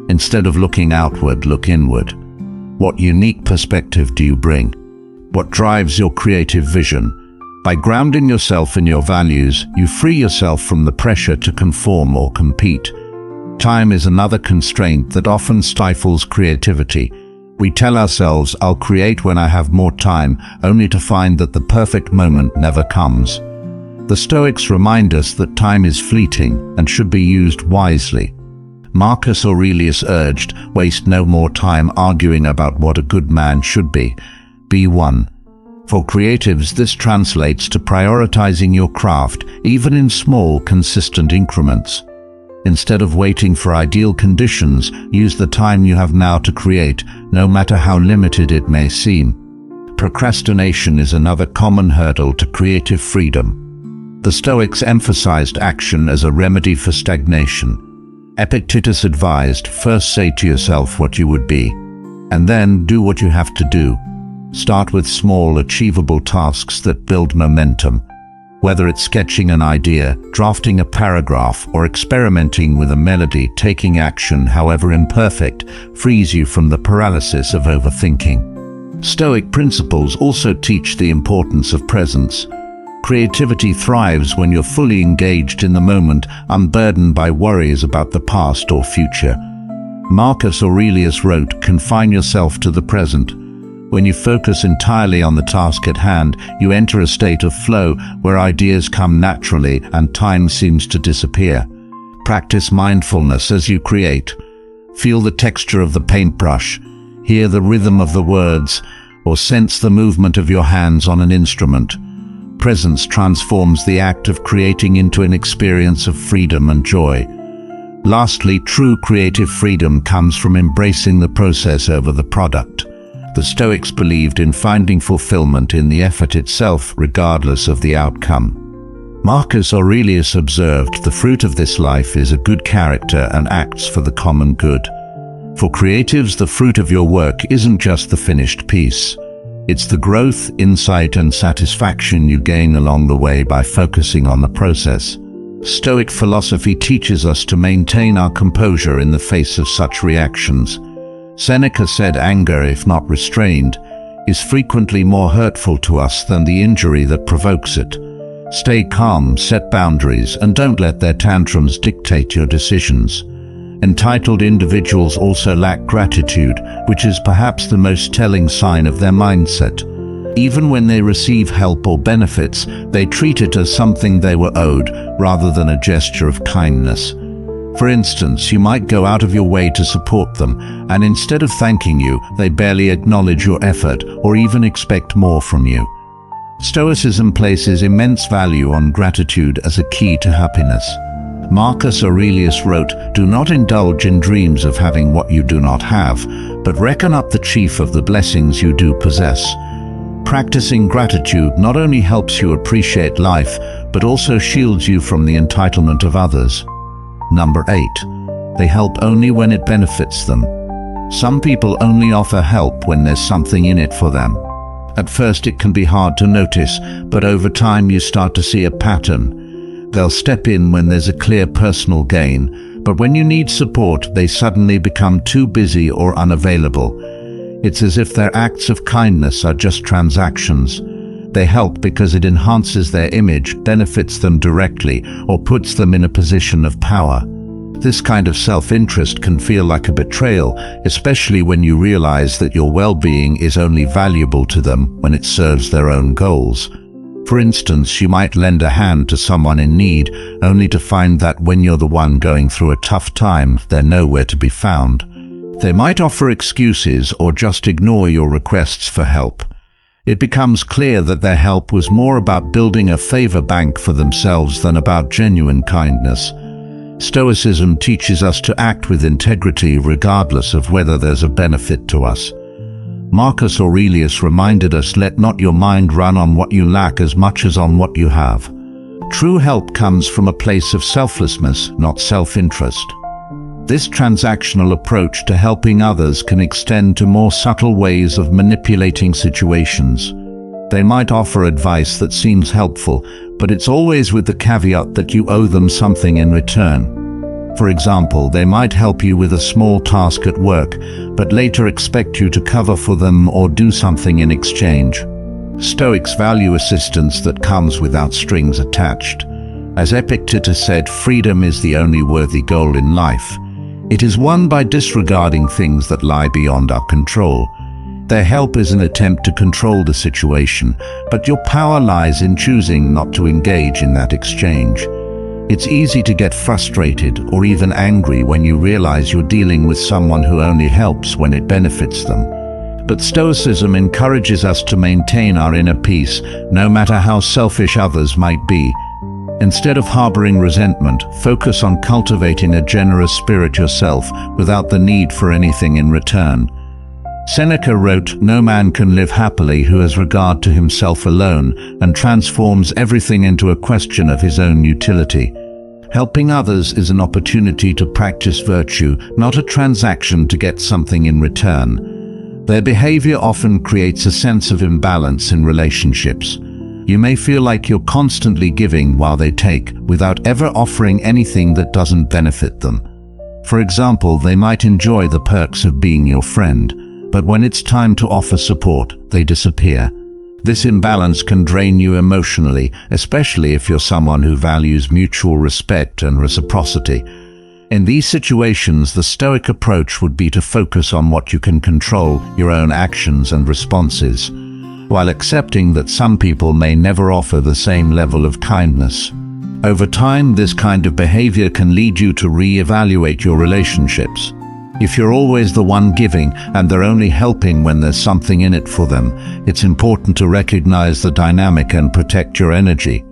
Instead of looking outward, look inward. What unique perspective do you bring? What drives your creative vision? By grounding yourself in your values, you free yourself from the pressure to conform or compete. Time is another constraint that often stifles creativity. We tell ourselves, "I'll create when I have more time," only to find that the perfect moment never comes. The Stoics remind us that time is fleeting and should be used wisely. Marcus Aurelius urged, "Waste no more time arguing about what a good man should be. Be one." For creatives, this translates to prioritizing your craft, even in small, consistent increments. Instead of waiting for ideal conditions, use the time you have now to create, no matter how limited it may seem. Procrastination is another common hurdle to creative freedom. The Stoics emphasized action as a remedy for stagnation. Epictetus advised, "First say to yourself what you would be, and then do what you have to do." Start with small, achievable tasks that build momentum. Whether it's sketching an idea, drafting a paragraph, or experimenting with a melody, taking action, however imperfect, frees you from the paralysis of overthinking. Stoic principles also teach the importance of presence. Creativity thrives when you're fully engaged in the moment, unburdened by worries about the past or future. Marcus Aurelius wrote, "Confine yourself to the present." When you focus entirely on the task at hand, you enter a state of flow where ideas come naturally and time seems to disappear. Practice mindfulness as you create. Feel the texture of the paintbrush, hear the rhythm of the words, or sense the movement of your hands on an instrument. Presence transforms the act of creating into an experience of freedom and joy. Lastly, true creative freedom comes from embracing the process over the product. The Stoics believed in finding fulfillment in the effort itself, regardless of the outcome. Marcus Aurelius observed, "The fruit of this life is a good character and acts for the common good." For creatives, the fruit of your work isn't just the finished piece. It's the growth, insight, and satisfaction you gain along the way by focusing on the process. Stoic philosophy teaches us to maintain our composure in the face of such reactions. Seneca said, "Anger, if not restrained, is frequently more hurtful to us than the injury that provokes it." Stay calm, set boundaries, and don't let their tantrums dictate your decisions. Entitled individuals also lack gratitude, which is perhaps the most telling sign of their mindset. Even when they receive help or benefits, they treat it as something they were owed, rather than a gesture of kindness. For instance, you might go out of your way to support them, and instead of thanking you, they barely acknowledge your effort or even expect more from you. Stoicism places immense value on gratitude as a key to happiness. Marcus Aurelius wrote, "Do not indulge in dreams of having what you do not have, but reckon up the chief of the blessings you do possess." Practicing gratitude not only helps you appreciate life, but also shields you from the entitlement of others. Number 8. They help only when it benefits them. Some people only offer help when there's something in it for them. At first it can be hard to notice, but over time you start to see a pattern. They'll step in when there's a clear personal gain, but when you need support, they suddenly become too busy or unavailable. It's as if their acts of kindness are just transactions. They help because it enhances their image, benefits them directly, or puts them in a position of power. This kind of self-interest can feel like a betrayal, especially when you realize that your well-being is only valuable to them when it serves their own goals. For instance, you might lend a hand to someone in need, only to find that when you're the one going through a tough time, they're nowhere to be found. They might offer excuses or just ignore your requests for help. It becomes clear that their help was more about building a favor bank for themselves than about genuine kindness. Stoicism teaches us to act with integrity regardless of whether there's a benefit to us. Marcus Aurelius reminded us, "Let not your mind run on what you lack as much as on what you have." True help comes from a place of selflessness, not self-interest. This transactional approach to helping others can extend to more subtle ways of manipulating situations. They might offer advice that seems helpful, but it's always with the caveat that you owe them something in return. For example, they might help you with a small task at work, but later expect you to cover for them or do something in exchange. Stoics value assistance that comes without strings attached. As Epictetus said, "Freedom is the only worthy goal in life. It is won by disregarding things that lie beyond our control." Their help is an attempt to control the situation, but your power lies in choosing not to engage in that exchange. It's easy to get frustrated or even angry when you realize you're dealing with someone who only helps when it benefits them. But Stoicism encourages us to maintain our inner peace, no matter how selfish others might be. Instead of harboring resentment, focus on cultivating a generous spirit yourself without the need for anything in return. Seneca wrote, "No man can live happily who has regard to himself alone and transforms everything into a question of his own utility." Helping others is an opportunity to practice virtue, not a transaction to get something in return. Their behavior often creates a sense of imbalance in relationships. You may feel like you're constantly giving while they take, without ever offering anything that doesn't benefit them. For example, they might enjoy the perks of being your friend, but when it's time to offer support, they disappear. This imbalance can drain you emotionally, especially if you're someone who values mutual respect and reciprocity. In these situations, the Stoic approach would be to focus on what you can control, your own actions and responses, while accepting that some people may never offer the same level of kindness. Over time, this kind of behavior can lead you to re-evaluate your relationships. If you're always the one giving and they're only helping when there's something in it for them, it's important to recognize the dynamic and protect your energy.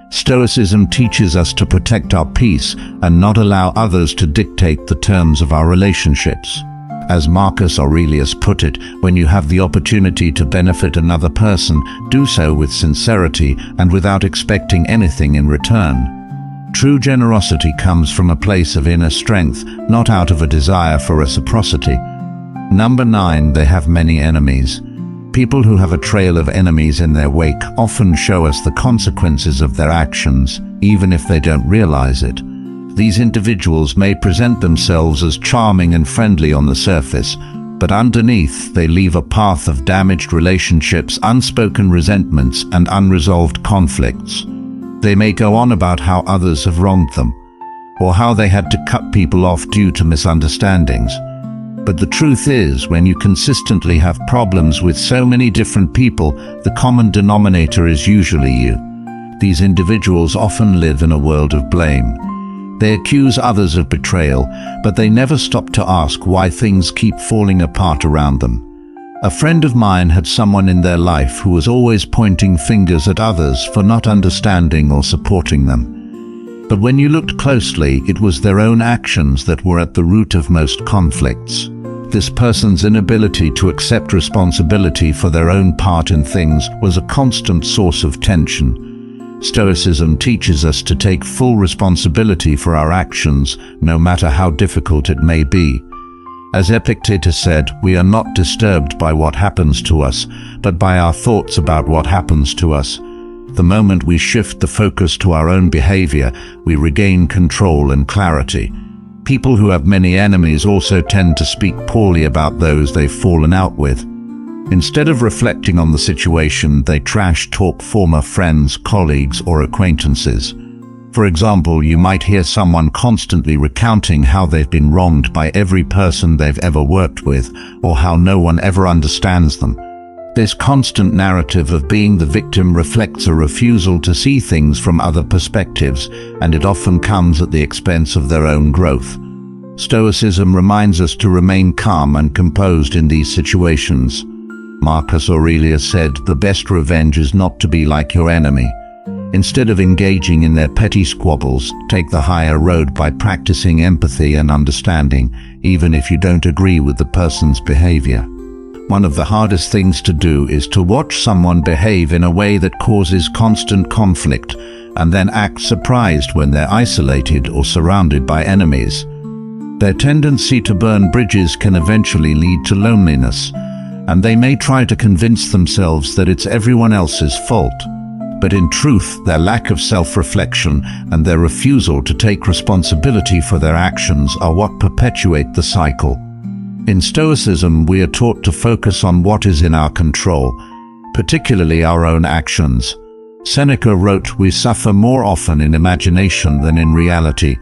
Stoicism teaches us to protect our peace and not allow others to dictate the terms of our relationships. As Marcus Aurelius put it, when you have the opportunity to benefit another person, do so with sincerity and without expecting anything in return. True generosity comes from a place of inner strength, not out of a desire for reciprocity. Number 9, they have many enemies. People who have a trail of enemies in their wake often show us the consequences of their actions, even if they don't realize it. These individuals may present themselves as charming and friendly on the surface, but underneath they leave a path of damaged relationships, unspoken resentments, and unresolved conflicts. They may go on about how others have wronged them, or how they had to cut people off due to misunderstandings. But the truth is, when you consistently have problems with so many different people, the common denominator is usually you. These individuals often live in a world of blame. They accuse others of betrayal, but they never stop to ask why things keep falling apart around them. A friend of mine had someone in their life who was always pointing fingers at others for not understanding or supporting them. But when you looked closely, it was their own actions that were at the root of most conflicts. This person's inability to accept responsibility for their own part in things was a constant source of tension. Stoicism teaches us to take full responsibility for our actions, no matter how difficult it may be. As Epictetus said, we are not disturbed by what happens to us, but by our thoughts about what happens to us. The moment we shift the focus to our own behavior, we regain control and clarity. People who have many enemies also tend to speak poorly about those they've fallen out with. Instead of reflecting on the situation, they trash talk former friends, colleagues, or acquaintances. For example, you might hear someone constantly recounting how they've been wronged by every person they've ever worked with, or how no one ever understands them. This constant narrative of being the victim reflects a refusal to see things from other perspectives, and it often comes at the expense of their own growth. Stoicism reminds us to remain calm and composed in these situations. Marcus Aurelius said, "The best revenge is not to be like your enemy." Instead of engaging in their petty squabbles, take the higher road by practicing empathy and understanding, even if you don't agree with the person's behavior. One of the hardest things to do is to watch someone behave in a way that causes constant conflict, and then act surprised when they're isolated or surrounded by enemies. Their tendency to burn bridges can eventually lead to loneliness, and they may try to convince themselves that it's everyone else's fault. But in truth, their lack of self-reflection and their refusal to take responsibility for their actions are what perpetuate the cycle. In Stoicism, we are taught to focus on what is in our control, particularly our own actions. Seneca wrote, "We suffer more often in imagination than in reality."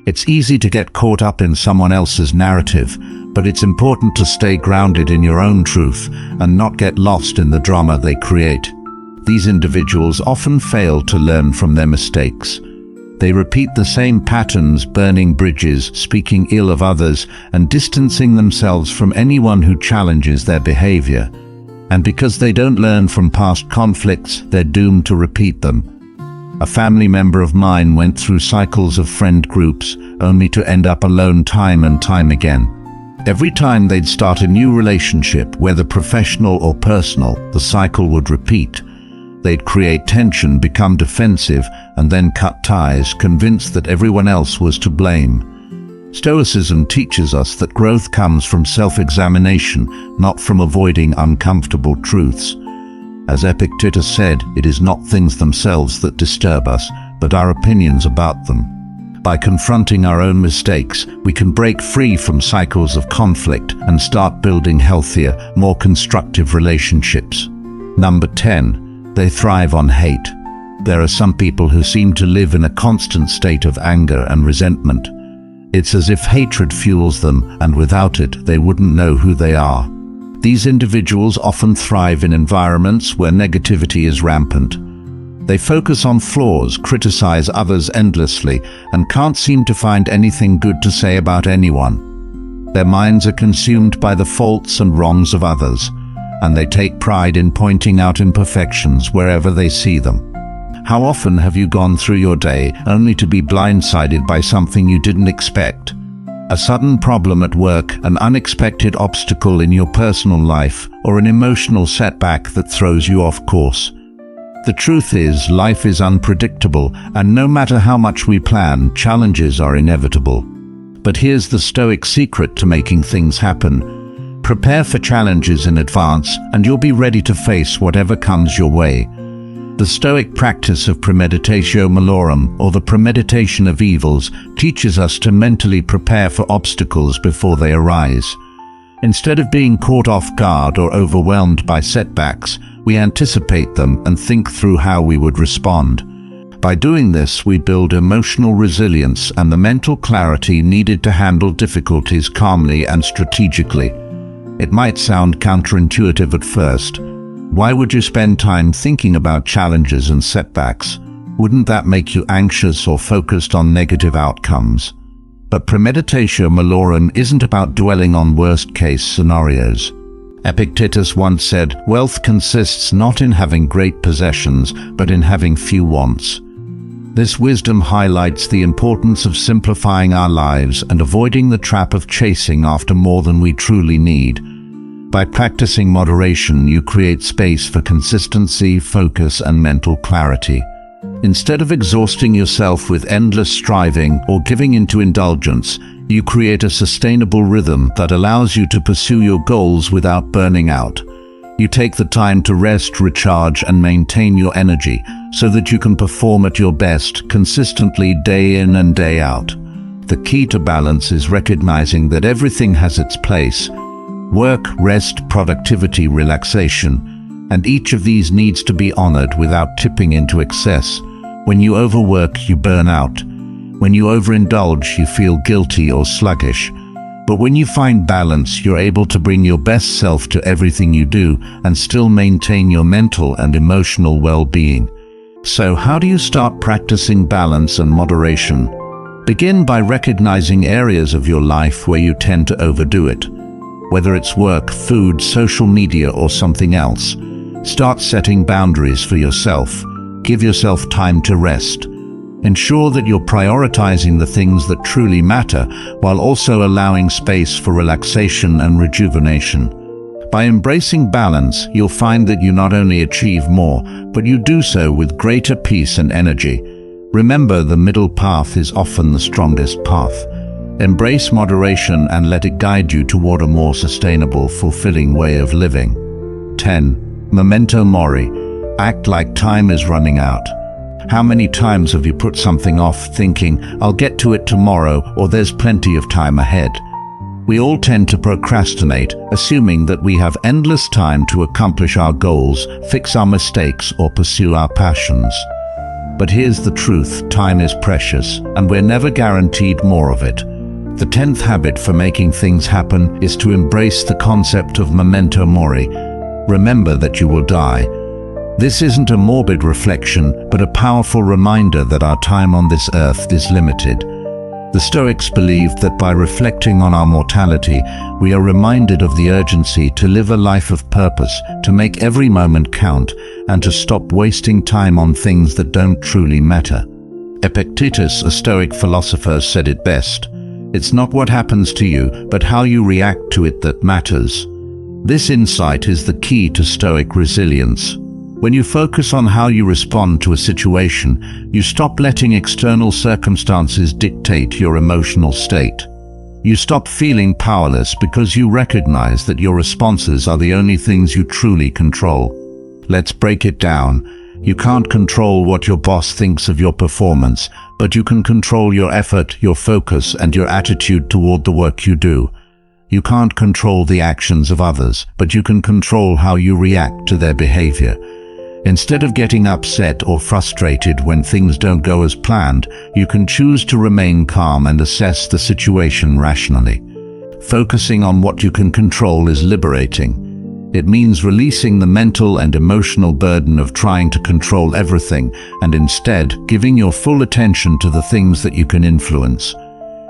It's easy to get caught up in someone else's narrative, but it's important to stay grounded in your own truth and not get lost in the drama they create. These individuals often fail to learn from their mistakes. They repeat the same patterns, burning bridges, speaking ill of others, and distancing themselves from anyone who challenges their behavior. And because they don't learn from past conflicts, they're doomed to repeat them. A family member of mine went through cycles of friend groups, only to end up alone time and time again. Every time they'd start a new relationship, whether professional or personal, the cycle would repeat. They'd create tension, become defensive, and then cut ties, convinced that everyone else was to blame. Stoicism teaches us that growth comes from self-examination, not from avoiding uncomfortable truths. As Epictetus said, it is not things themselves that disturb us, but our opinions about them. By confronting our own mistakes, we can break free from cycles of conflict and start building healthier, more constructive relationships. Number 10. They thrive on hate. There are some people who seem to live in a constant state of anger and resentment. It's as if hatred fuels them, and without it, they wouldn't know who they are. These individuals often thrive in environments where negativity is rampant. They focus on flaws, criticize others endlessly, and can't seem to find anything good to say about anyone. Their minds are consumed by the faults and wrongs of others, and they take pride in pointing out imperfections wherever they see them. How often have you gone through your day only to be blindsided by something you didn't expect? A sudden problem at work, an unexpected obstacle in your personal life, or an emotional setback that throws you off course. The truth is, life is unpredictable, and no matter how much we plan, challenges are inevitable. But here's the Stoic secret to making things happen. Prepare for challenges in advance, and you'll be ready to face whatever comes your way. The Stoic practice of Premeditatio Malorum, or the premeditation of evils, teaches us to mentally prepare for obstacles before they arise. Instead of being caught off guard or overwhelmed by setbacks, we anticipate them and think through how we would respond. By doing this, we build emotional resilience and the mental clarity needed to handle difficulties calmly and strategically. It might sound counterintuitive at first. Why would you spend time thinking about challenges and setbacks? Wouldn't that make you anxious or focused on negative outcomes? But Premeditatio Malorum isn't about dwelling on worst-case scenarios. Epictetus once said, "Wealth consists not in having great possessions, but in having few wants." This wisdom highlights the importance of simplifying our lives and avoiding the trap of chasing after more than we truly need. By practicing moderation, you create space for consistency, focus, and mental clarity. Instead of exhausting yourself with endless striving or giving into indulgence, you create a sustainable rhythm that allows you to pursue your goals without burning out. You take the time to rest, recharge, and maintain your energy so that you can perform at your best consistently day in and day out. The key to balance is recognizing that everything has its place: work, rest, productivity, relaxation, and each of these needs to be honored without tipping into excess. When you overwork, you burn out. When you overindulge, you feel guilty or sluggish. But when you find balance, you're able to bring your best self to everything you do and still maintain your mental and emotional well-being. So how do you start practicing balance and moderation? Begin by recognizing areas of your life where you tend to overdo it. Whether it's work, food, social media, or something else, start setting boundaries for yourself. Give yourself time to rest. Ensure that you're prioritizing the things that truly matter, while also allowing space for relaxation and rejuvenation. By embracing balance, you'll find that you not only achieve more, but you do so with greater peace and energy. Remember, the middle path is often the strongest path. Embrace moderation and let it guide you toward a more sustainable, fulfilling way of living. 10. Memento mori. Act like time is running out. How many times have you put something off thinking, "I'll get to it tomorrow," or "there's plenty of time ahead"? We all tend to procrastinate, assuming that we have endless time to accomplish our goals, fix our mistakes, or pursue our passions. But here's the truth: time is precious, and we're never guaranteed more of it. The 10th habit for making things happen is to embrace the concept of memento mori. Remember that you will die. This isn't a morbid reflection, but a powerful reminder that our time on this earth is limited. The Stoics believed that by reflecting on our mortality, we are reminded of the urgency to live a life of purpose, to make every moment count, and to stop wasting time on things that don't truly matter. Epictetus, a Stoic philosopher, said it best: "It's not what happens to you, but how you react to it that matters." This insight is the key to Stoic resilience. When you focus on how you respond to a situation, you stop letting external circumstances dictate your emotional state. You stop feeling powerless because you recognize that your responses are the only things you truly control. Let's break it down. You can't control what your boss thinks of your performance, but you can control your effort, your focus, and your attitude toward the work you do. You can't control the actions of others, but you can control how you react to their behavior. Instead of getting upset or frustrated when things don't go as planned, you can choose to remain calm and assess the situation rationally. Focusing on what you can control is liberating. It means releasing the mental and emotional burden of trying to control everything and instead giving your full attention to the things that you can influence.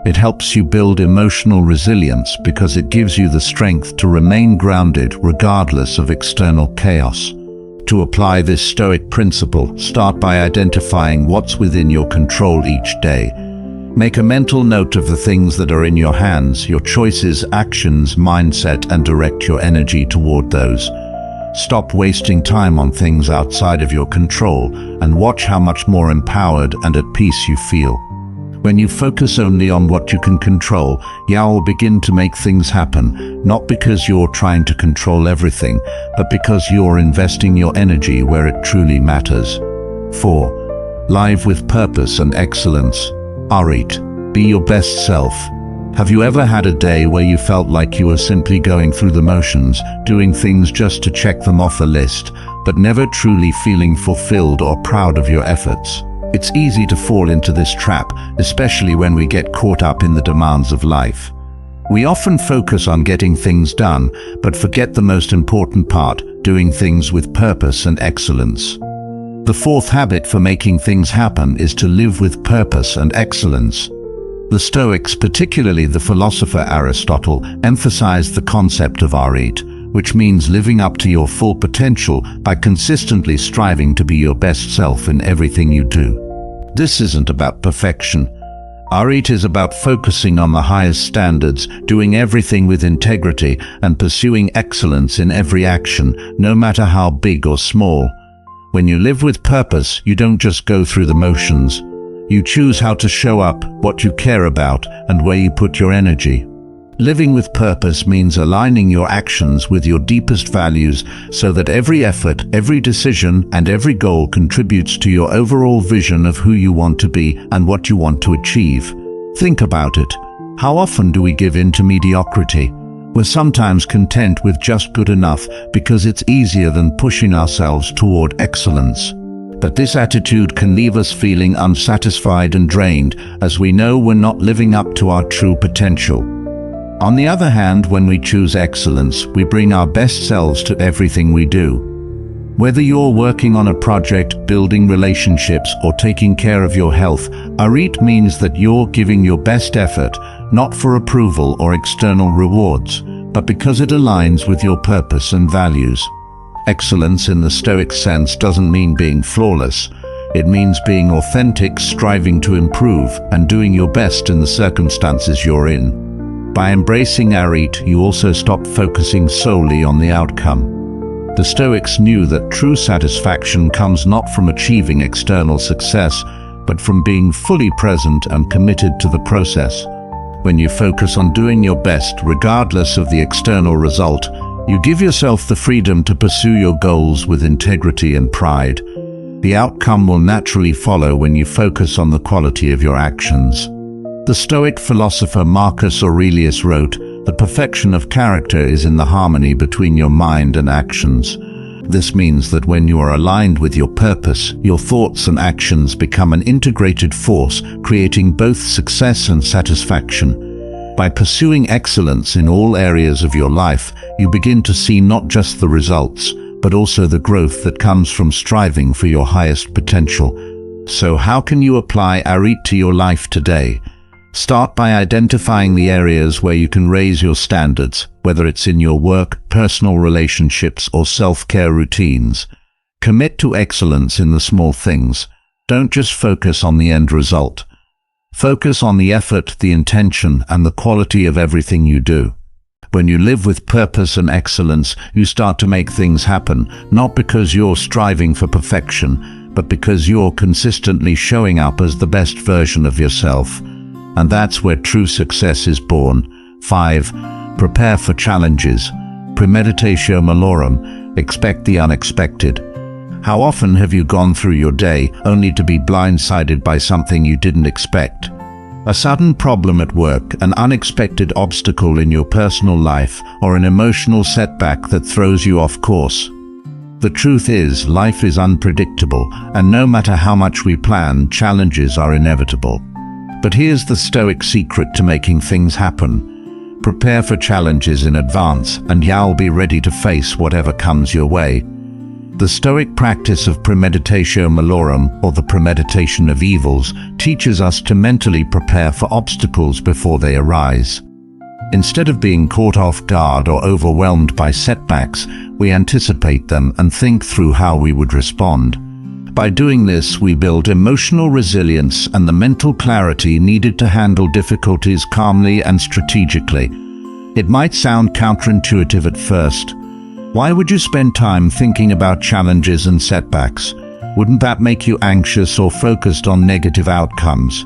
It helps you build emotional resilience because it gives you the strength to remain grounded regardless of external chaos. To apply this Stoic principle, start by identifying what's within your control each day. Make a mental note of the things that are in your hands, your choices, actions, mindset, and direct your energy toward those. Stop wasting time on things outside of your control and watch how much more empowered and at peace you feel. When you focus only on what you can control, you will begin to make things happen, not because you're trying to control everything, but because you're investing your energy where it truly matters. 4. Live with purpose and excellence. Arete, be your best self. Have you ever had a day where you felt like you were simply going through the motions, doing things just to check them off a list, but never truly feeling fulfilled or proud of your efforts? It's easy to fall into this trap, especially when we get caught up in the demands of life. We often focus on getting things done, but forget the most important part, doing things with purpose and excellence. The fourth habit for making things happen is to live with purpose and excellence. The Stoics, particularly the philosopher Aristotle, emphasized the concept of arete, which means living up to your full potential by consistently striving to be your best self in everything you do. This isn't about perfection. Arete is about focusing on the highest standards, doing everything with integrity, and pursuing excellence in every action, no matter how big or small. When you live with purpose, you don't just go through the motions. You choose how to show up, what you care about, and where you put your energy. Living with purpose means aligning your actions with your deepest values so that every effort, every decision, and every goal contributes to your overall vision of who you want to be and what you want to achieve. Think about it. How often do we give in to mediocrity? We're sometimes content with just good enough because it's easier than pushing ourselves toward excellence. But this attitude can leave us feeling unsatisfied and drained, as we know we're not living up to our true potential. On the other hand, when we choose excellence, we bring our best selves to everything we do. Whether you're working on a project, building relationships, or taking care of your health, arete means that you're giving your best effort, not for approval or external rewards, but because it aligns with your purpose and values. Excellence in the Stoic sense doesn't mean being flawless. It means being authentic, striving to improve, and doing your best in the circumstances you're in. By embracing arete, you also stop focusing solely on the outcome. The Stoics knew that true satisfaction comes not from achieving external success, but from being fully present and committed to the process. When you focus on doing your best, regardless of the external result, you give yourself the freedom to pursue your goals with integrity and pride. The outcome will naturally follow when you focus on the quality of your actions. The Stoic philosopher Marcus Aurelius wrote, "The perfection of character is in the harmony between your mind and actions." This means that when you are aligned with your purpose, your thoughts and actions become an integrated force, creating both success and satisfaction. By pursuing excellence in all areas of your life, you begin to see not just the results, but also the growth that comes from striving for your highest potential. So how can you apply arete to your life today? Start by identifying the areas where you can raise your standards, whether it's in your work, personal relationships, or self-care routines. Commit to excellence in the small things. Don't just focus on the end result. Focus on the effort, the intention, and the quality of everything you do. When you live with purpose and excellence, you start to make things happen, not because you're striving for perfection, but because you're consistently showing up as the best version of yourself. And that's where true success is born. 5. Prepare for challenges. Premeditatio Malorum. Expect the unexpected. How often have you gone through your day only to be blindsided by something you didn't expect? A sudden problem at work, an unexpected obstacle in your personal life, or an emotional setback that throws you off course. The truth is, life is unpredictable, and no matter how much we plan, challenges are inevitable. But here's the Stoic secret to making things happen. Prepare for challenges in advance, and you'll be ready to face whatever comes your way. The Stoic practice of Premeditatio Malorum, or the premeditation of evils, teaches us to mentally prepare for obstacles before they arise. Instead of being caught off guard or overwhelmed by setbacks, we anticipate them and think through how we would respond. By doing this, we build emotional resilience and the mental clarity needed to handle difficulties calmly and strategically. It might sound counterintuitive at first. Why would you spend time thinking about challenges and setbacks? Wouldn't that make you anxious or focused on negative outcomes?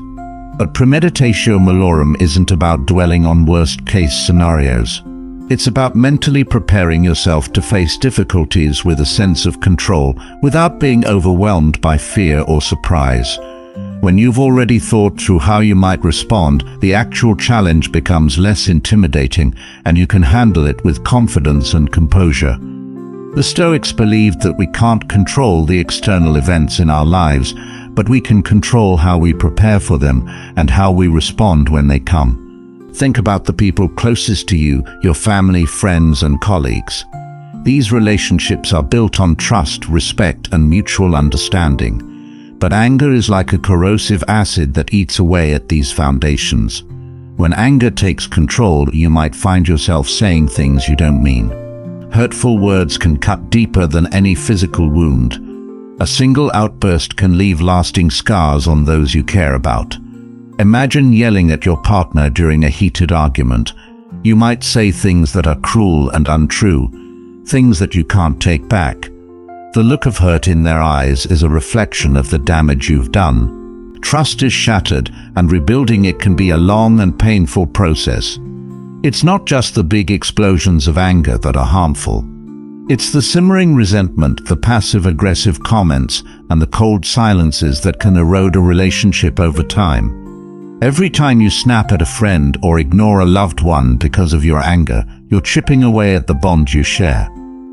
But Premeditatio Malorum isn't about dwelling on worst-case scenarios. It's about mentally preparing yourself to face difficulties with a sense of control without being overwhelmed by fear or surprise. When you've already thought through how you might respond, the actual challenge becomes less intimidating, and you can handle it with confidence and composure. The Stoics believed that we can't control the external events in our lives, but we can control how we prepare for them and how we respond when they come. Think about the people closest to you, your family, friends, and colleagues. These relationships are built on trust, respect, and mutual understanding. But anger is like a corrosive acid that eats away at these foundations. When anger takes control, you might find yourself saying things you don't mean. Hurtful words can cut deeper than any physical wound. A single outburst can leave lasting scars on those you care about. Imagine yelling at your partner during a heated argument. You might say things that are cruel and untrue, things that you can't take back. The look of hurt in their eyes is a reflection of the damage you've done. Trust is shattered, and rebuilding it can be a long and painful process. It's not just the big explosions of anger that are harmful. It's the simmering resentment, the passive-aggressive comments, and the cold silences that can erode a relationship over time. Every time you snap at a friend or ignore a loved one because of your anger, you're chipping away at the bond you share.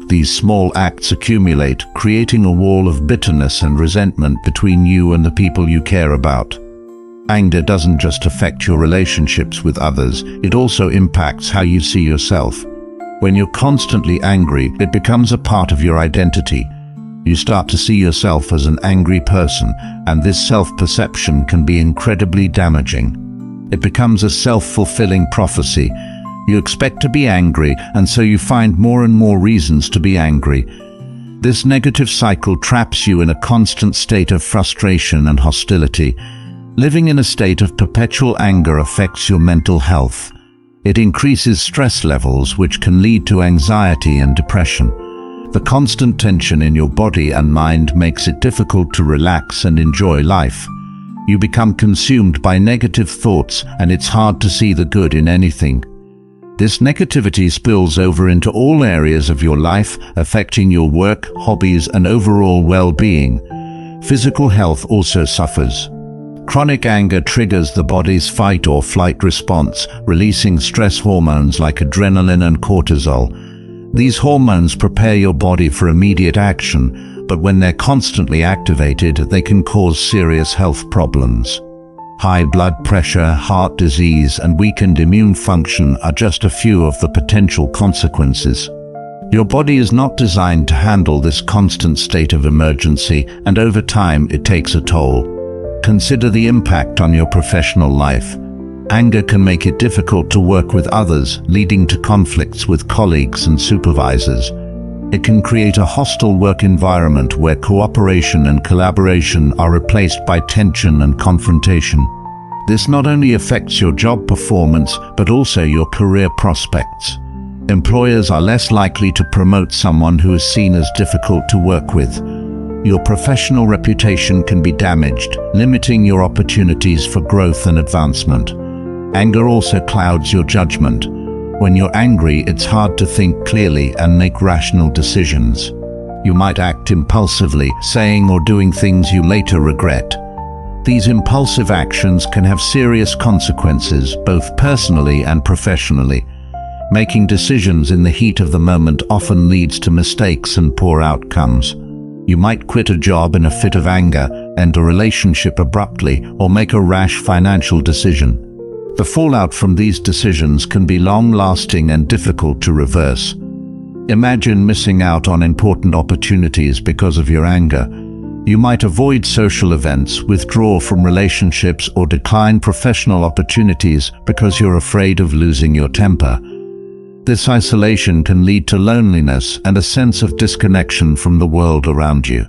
These small acts accumulate, creating a wall of bitterness and resentment between you and the people you care about. Anger doesn't just affect your relationships with others, it also impacts how you see yourself. When you're constantly angry, it becomes a part of your identity. You start to see yourself as an angry person, and this self-perception can be incredibly damaging. It becomes a self-fulfilling prophecy. You expect to be angry, and so you find more and more reasons to be angry. This negative cycle traps you in a constant state of frustration and hostility. Living in a state of perpetual anger affects your mental health. It increases stress levels, which can lead to anxiety and depression. The constant tension in your body and mind makes it difficult to relax and enjoy life. You become consumed by negative thoughts, and it's hard to see the good in anything. This negativity spills over into all areas of your life, affecting your work, hobbies, and overall well-being. Physical health also suffers. Chronic anger triggers the body's fight or flight response, releasing stress hormones like adrenaline and cortisol. These hormones prepare your body for immediate action, but when they're constantly activated, they can cause serious health problems. High blood pressure, heart disease, and weakened immune function are just a few of the potential consequences. Your body is not designed to handle this constant state of emergency, and over time it takes a toll. Consider the impact on your professional life. Anger can make it difficult to work with others, leading to conflicts with colleagues and supervisors. It can create a hostile work environment where cooperation and collaboration are replaced by tension and confrontation. This not only affects your job performance, but also your career prospects. Employers are less likely to promote someone who is seen as difficult to work with. Your professional reputation can be damaged, limiting your opportunities for growth and advancement. Anger also clouds your judgment. When you're angry, it's hard to think clearly and make rational decisions. You might act impulsively, saying or doing things you later regret. These impulsive actions can have serious consequences, both personally and professionally. Making decisions in the heat of the moment often leads to mistakes and poor outcomes. You might quit a job in a fit of anger, end a relationship abruptly, or make a rash financial decision. The fallout from these decisions can be long-lasting and difficult to reverse. Imagine missing out on important opportunities because of your anger. You might avoid social events, withdraw from relationships, or decline professional opportunities because you're afraid of losing your temper. This isolation can lead to loneliness and a sense of disconnection from the world around you.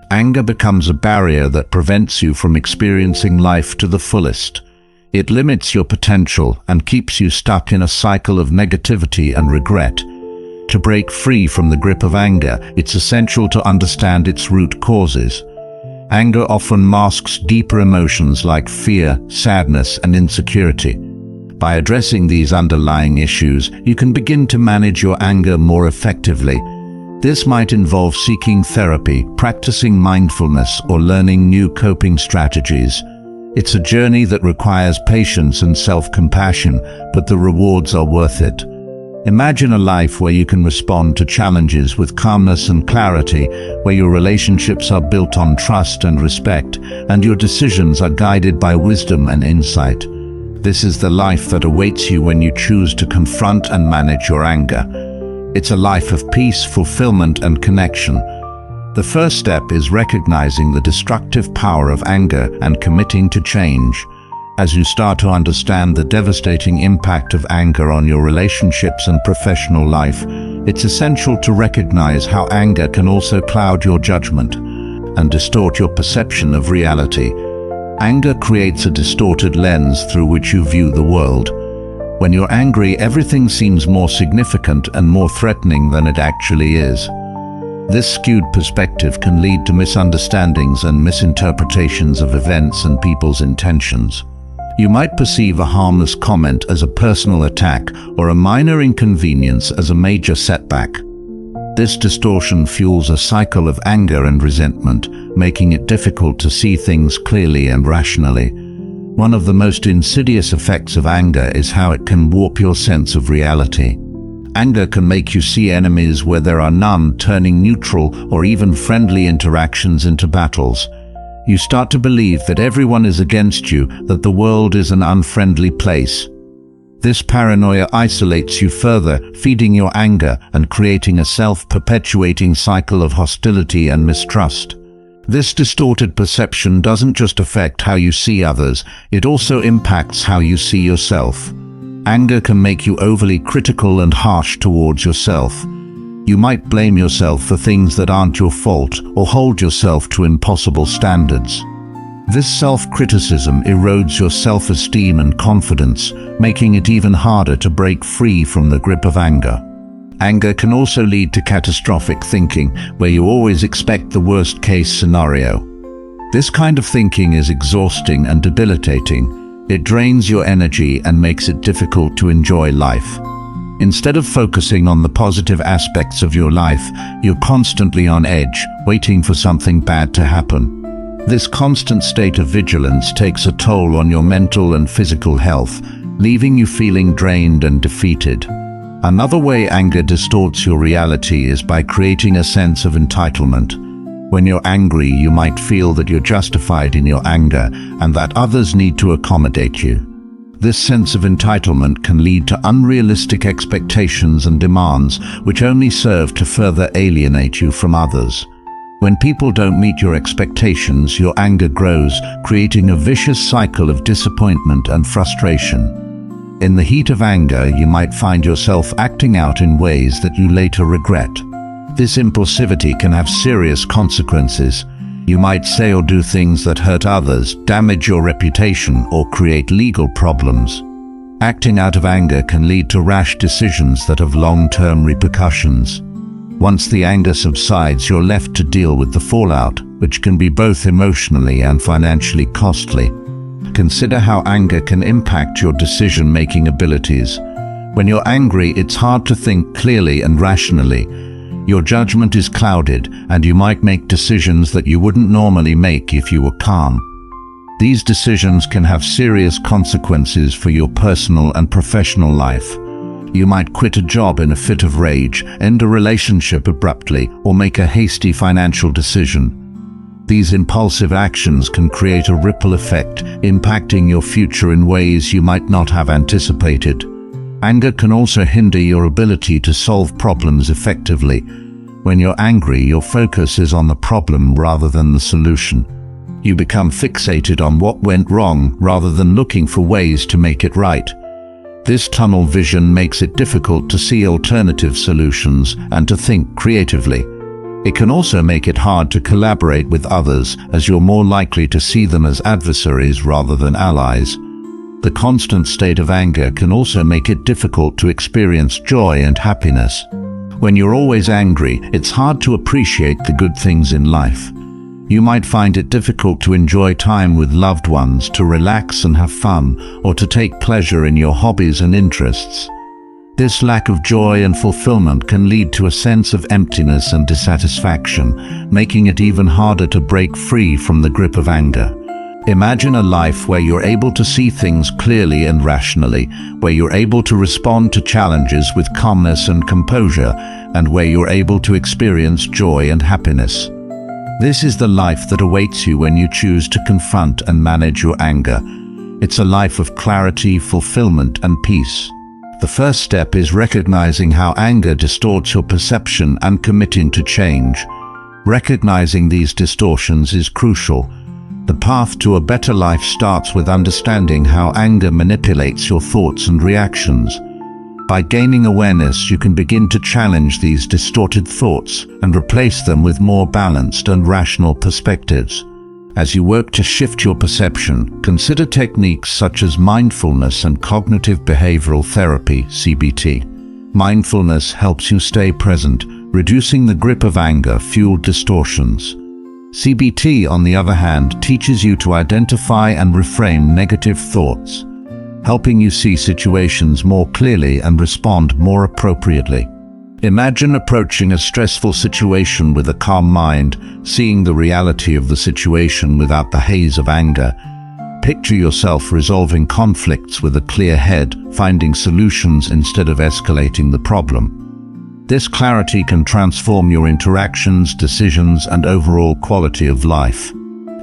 Anger becomes a barrier that prevents you from experiencing life to the fullest. It limits your potential and keeps you stuck in a cycle of negativity and regret. To break free from the grip of anger, it's essential to understand its root causes. Anger often masks deeper emotions like fear, sadness, and insecurity. By addressing these underlying issues, you can begin to manage your anger more effectively. This might involve seeking therapy, practicing mindfulness, or learning new coping strategies. It's a journey that requires patience and self-compassion, but the rewards are worth it. Imagine a life where you can respond to challenges with calmness and clarity, where your relationships are built on trust and respect, and your decisions are guided by wisdom and insight. This is the life that awaits you when you choose to confront and manage your anger. It's a life of peace, fulfillment, and connection. The first step is recognizing the destructive power of anger and committing to change. As you start to understand the devastating impact of anger on your relationships and professional life, it's essential to recognize how anger can also cloud your judgment and distort your perception of reality. Anger creates a distorted lens through which you view the world. When you're angry, everything seems more significant and more threatening than it actually is. This skewed perspective can lead to misunderstandings and misinterpretations of events and people's intentions. You might perceive a harmless comment as a personal attack or a minor inconvenience as a major setback. This distortion fuels a cycle of anger and resentment, making it difficult to see things clearly and rationally. One of the most insidious effects of anger is how it can warp your sense of reality. Anger can make you see enemies where there are none, turning neutral or even friendly interactions into battles. You start to believe that everyone is against you, that the world is an unfriendly place. This paranoia isolates you further, feeding your anger and creating a self-perpetuating cycle of hostility and mistrust. This distorted perception doesn't just affect how you see others, it also impacts how you see yourself. Anger can make you overly critical and harsh towards yourself. You might blame yourself for things that aren't your fault or hold yourself to impossible standards. This self-criticism erodes your self-esteem and confidence, making it even harder to break free from the grip of anger. Anger can also lead to catastrophic thinking, where you always expect the worst-case scenario. This kind of thinking is exhausting and debilitating. It drains your energy and makes it difficult to enjoy life. Instead of focusing on the positive aspects of your life, you're constantly on edge, waiting for something bad to happen. This constant state of vigilance takes a toll on your mental and physical health, leaving you feeling drained and defeated. Another way anger distorts your reality is by creating a sense of entitlement. When you're angry, you might feel that you're justified in your anger and that others need to accommodate you. This sense of entitlement can lead to unrealistic expectations and demands, which only serve to further alienate you from others. When people don't meet your expectations, your anger grows, creating a vicious cycle of disappointment and frustration. In the heat of anger, you might find yourself acting out in ways that you later regret. This impulsivity can have serious consequences. You might say or do things that hurt others, damage your reputation, or create legal problems. Acting out of anger can lead to rash decisions that have long-term repercussions. Once the anger subsides, you're left to deal with the fallout, which can be both emotionally and financially costly. Consider how anger can impact your decision-making abilities. When you're angry, it's hard to think clearly and rationally. Your judgment is clouded, and you might make decisions that you wouldn't normally make if you were calm. These decisions can have serious consequences for your personal and professional life. You might quit a job in a fit of rage, end a relationship abruptly, or make a hasty financial decision. These impulsive actions can create a ripple effect, impacting your future in ways you might not have anticipated. Anger can also hinder your ability to solve problems effectively. When you're angry, your focus is on the problem rather than the solution. You become fixated on what went wrong rather than looking for ways to make it right. This tunnel vision makes it difficult to see alternative solutions and to think creatively. It can also make it hard to collaborate with others, as you're more likely to see them as adversaries rather than allies. The constant state of anger can also make it difficult to experience joy and happiness. When you're always angry, it's hard to appreciate the good things in life. You might find it difficult to enjoy time with loved ones, to relax and have fun, or to take pleasure in your hobbies and interests. This lack of joy and fulfillment can lead to a sense of emptiness and dissatisfaction, making it even harder to break free from the grip of anger. Imagine a life where you're able to see things clearly and rationally, where you're able to respond to challenges with calmness and composure, and where you're able to experience joy and happiness. This is the life that awaits you when you choose to confront and manage your anger. It's a life of clarity, fulfillment, and peace. The first step is recognizing how anger distorts your perception and committing to change. Recognizing these distortions is crucial. The path to a better life starts with understanding how anger manipulates your thoughts and reactions. By gaining awareness, you can begin to challenge these distorted thoughts and replace them with more balanced and rational perspectives. As you work to shift your perception, consider techniques such as mindfulness and cognitive behavioral therapy, CBT. Mindfulness helps you stay present, reducing the grip of anger-fueled distortions. CBT, on the other hand, teaches you to identify and reframe negative thoughts, helping you see situations more clearly and respond more appropriately. Imagine approaching a stressful situation with a calm mind, seeing the reality of the situation without the haze of anger. Picture yourself resolving conflicts with a clear head, finding solutions instead of escalating the problem. This clarity can transform your interactions, decisions, and overall quality of life.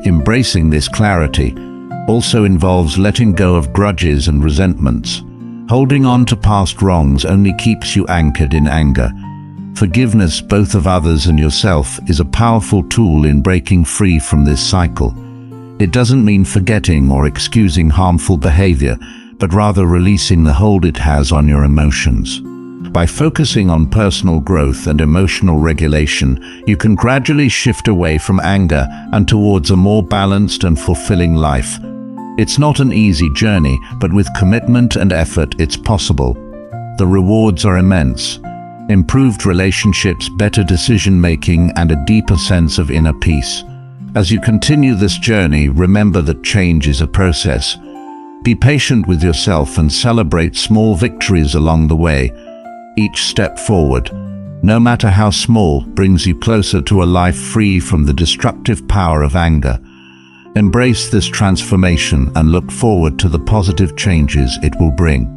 Embracing this clarity also involves letting go of grudges and resentments. Holding on to past wrongs only keeps you anchored in anger. Forgiveness, both of others and yourself, is a powerful tool in breaking free from this cycle. It doesn't mean forgetting or excusing harmful behavior, but rather releasing the hold it has on your emotions. By focusing on personal growth and emotional regulation, you can gradually shift away from anger and towards a more balanced and fulfilling life. It's not an easy journey, but with commitment and effort, it's possible. The rewards are immense. Improved relationships, better decision-making, and a deeper sense of inner peace. As you continue this journey, remember that change is a process. Be patient with yourself and celebrate small victories along the way. Each step forward, no matter how small, brings you closer to a life free from the destructive power of anger. Embrace this transformation and look forward to the positive changes it will bring.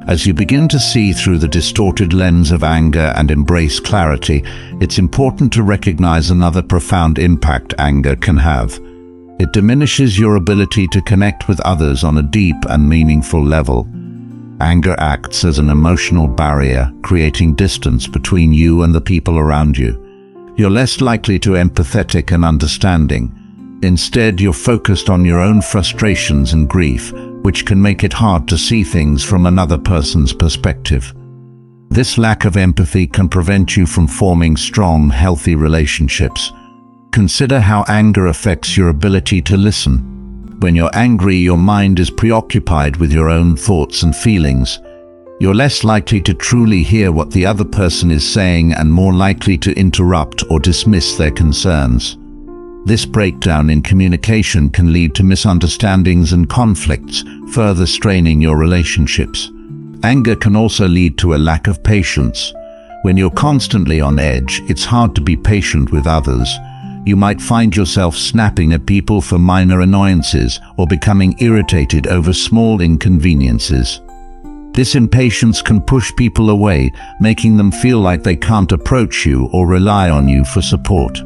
As you begin to see through the distorted lens of anger and embrace clarity, it's important to recognize another profound impact anger can have. It diminishes your ability to connect with others on a deep and meaningful level. Anger acts as an emotional barrier, creating distance between you and the people around you. You're less likely to be empathetic and understanding. Instead, you're focused on your own frustrations and grief, which can make it hard to see things from another person's perspective. This lack of empathy can prevent you from forming strong, healthy relationships. Consider how anger affects your ability to listen. When you're angry, your mind is preoccupied with your own thoughts and feelings. You're less likely to truly hear what the other person is saying and more likely to interrupt or dismiss their concerns. This breakdown in communication can lead to misunderstandings and conflicts, further straining your relationships. Anger can also lead to a lack of patience. When you're constantly on edge, it's hard to be patient with others. You might find yourself snapping at people for minor annoyances or becoming irritated over small inconveniences. This impatience can push people away, making them feel like they can't approach you or rely on you for support.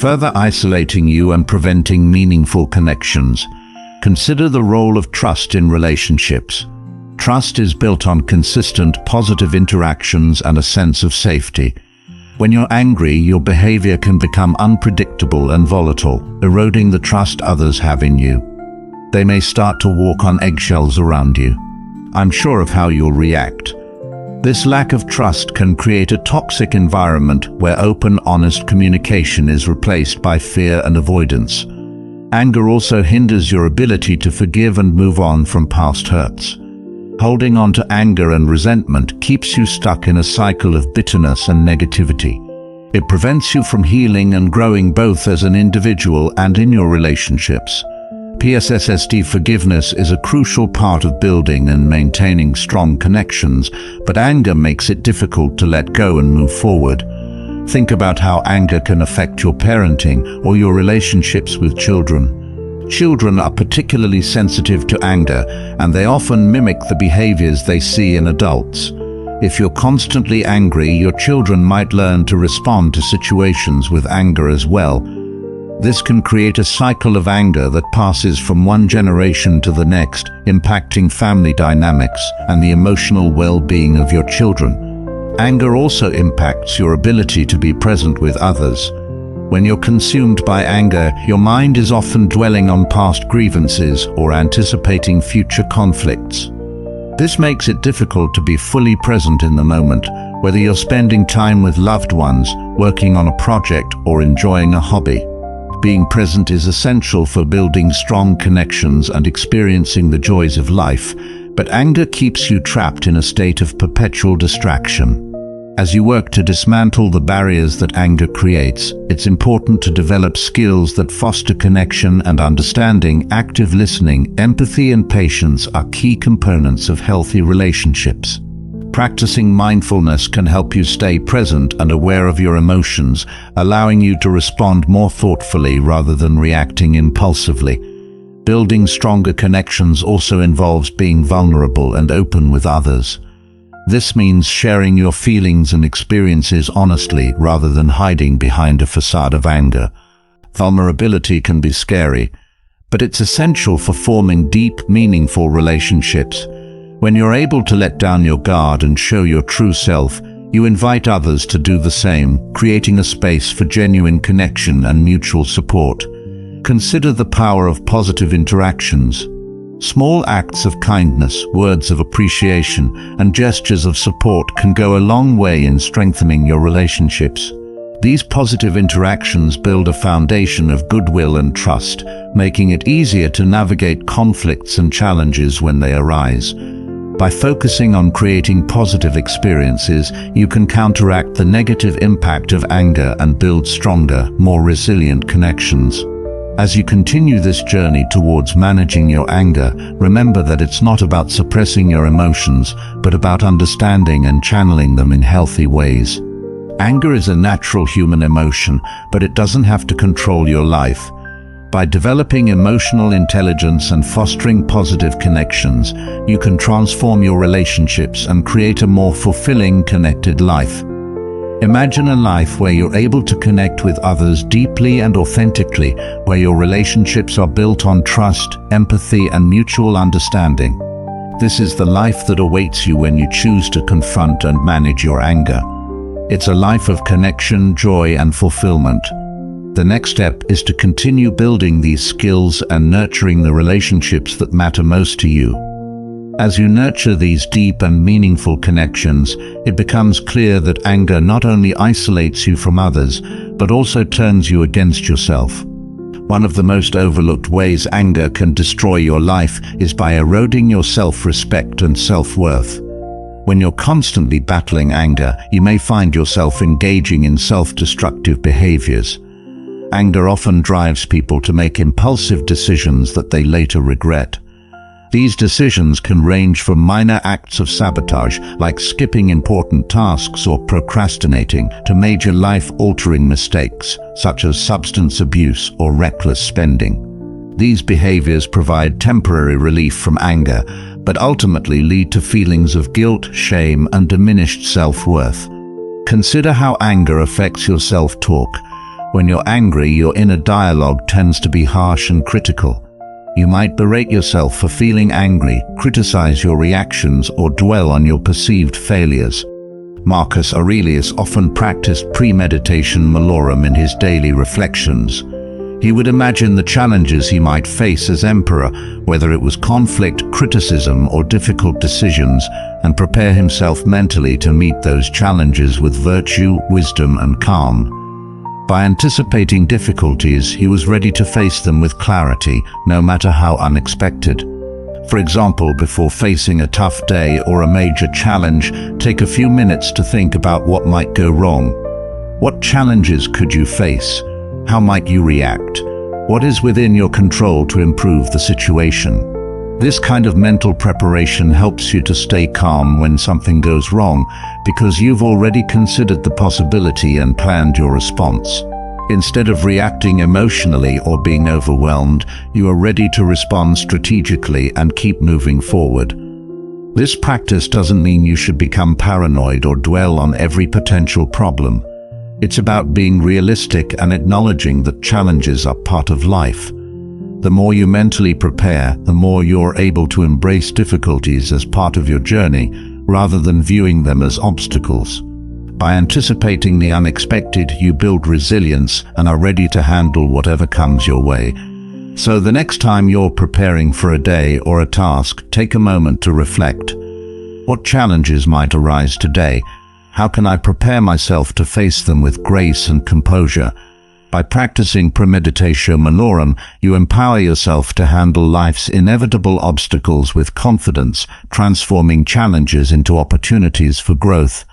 Further isolating you and preventing meaningful connections. Consider the role of trust in relationships. Trust is built on consistent, positive interactions and a sense of safety. When you're angry, your behavior can become unpredictable and volatile, eroding the trust others have in you. They may start to walk on eggshells around you. I'm sure of how you'll react. This lack of trust can create a toxic environment where open, honest communication is replaced by fear and avoidance. Anger also hinders your ability to forgive and move on from past hurts. Holding on to anger and resentment keeps you stuck in a cycle of bitterness and negativity. It prevents you from healing and growing both as an individual and in your relationships. PSSSD forgiveness is a crucial part of building and maintaining strong connections, but anger makes it difficult to let go and move forward. Think about how anger can affect your parenting or your relationships with children. Children are particularly sensitive to anger, and they often mimic the behaviors they see in adults. If you're constantly angry, your children might learn to respond to situations with anger as well. This can create a cycle of anger that passes from one generation to the next, impacting family dynamics and the emotional well-being of your children. Anger also impacts your ability to be present with others. When you're consumed by anger, your mind is often dwelling on past grievances or anticipating future conflicts. This makes it difficult to be fully present in the moment, whether you're spending time with loved ones, working on a project, or enjoying a hobby. Being present is essential for building strong connections and experiencing the joys of life, but anger keeps you trapped in a state of perpetual distraction. As you work to dismantle the barriers that anger creates, it's important to develop skills that foster connection and understanding. Active listening, empathy, and patience are key components of healthy relationships. Practicing mindfulness can help you stay present and aware of your emotions, allowing you to respond more thoughtfully rather than reacting impulsively. Building stronger connections also involves being vulnerable and open with others. This means sharing your feelings and experiences honestly rather than hiding behind a facade of anger. Vulnerability can be scary, but it's essential for forming deep, meaningful relationships. When you're able to let down your guard and show your true self, you invite others to do the same, creating a space for genuine connection and mutual support. Consider the power of positive interactions. Small acts of kindness, words of appreciation, and gestures of support can go a long way in strengthening your relationships. These positive interactions build a foundation of goodwill and trust, making it easier to navigate conflicts and challenges when they arise. By focusing on creating positive experiences, you can counteract the negative impact of anger and build stronger, more resilient connections. As you continue this journey towards managing your anger, remember that it's not about suppressing your emotions, but about understanding and channeling them in healthy ways. Anger is a natural human emotion, but it doesn't have to control your life. By developing emotional intelligence and fostering positive connections, you can transform your relationships and create a more fulfilling, connected life. Imagine a life where you're able to connect with others deeply and authentically, where your relationships are built on trust, empathy, and mutual understanding. This is the life that awaits you when you choose to confront and manage your anger. It's a life of connection, joy, and fulfillment. The next step is to continue building these skills and nurturing the relationships that matter most to you. As you nurture these deep and meaningful connections, it becomes clear that anger not only isolates you from others, but also turns you against yourself. One of the most overlooked ways anger can destroy your life is by eroding your self-respect and self-worth. When you're constantly battling anger, you may find yourself engaging in self-destructive behaviors. Anger often drives people to make impulsive decisions that they later regret. These decisions can range from minor acts of sabotage, like skipping important tasks or procrastinating, to major life-altering mistakes, such as substance abuse or reckless spending. These behaviors provide temporary relief from anger, but ultimately lead to feelings of guilt, shame, and diminished self-worth. Consider how anger affects your self-talk. When you're angry, your inner dialogue tends to be harsh and critical. You might berate yourself for feeling angry, criticize your reactions, or dwell on your perceived failures. Marcus Aurelius often practiced premeditation malorum in his daily reflections. He would imagine the challenges he might face as emperor, whether it was conflict, criticism, or difficult decisions, and prepare himself mentally to meet those challenges with virtue, wisdom, and calm. By anticipating difficulties, he was ready to face them with clarity, no matter how unexpected. For example, before facing a tough day or a major challenge, take a few minutes to think about what might go wrong. What challenges could you face? How might you react? What is within your control to improve the situation? This kind of mental preparation helps you to stay calm when something goes wrong, because you've already considered the possibility and planned your response. Instead of reacting emotionally or being overwhelmed, you are ready to respond strategically and keep moving forward. This practice doesn't mean you should become paranoid or dwell on every potential problem. It's about being realistic and acknowledging that challenges are part of life. The more you mentally prepare, the more you're able to embrace difficulties as part of your journey, rather than viewing them as obstacles. By anticipating the unexpected, you build resilience and are ready to handle whatever comes your way. So the next time you're preparing for a day or a task, take a moment to reflect. What challenges might arise today? How can I prepare myself to face them with grace and composure? By practicing Premeditatio Malorum, you empower yourself to handle life's inevitable obstacles with confidence, transforming challenges into opportunities for growth.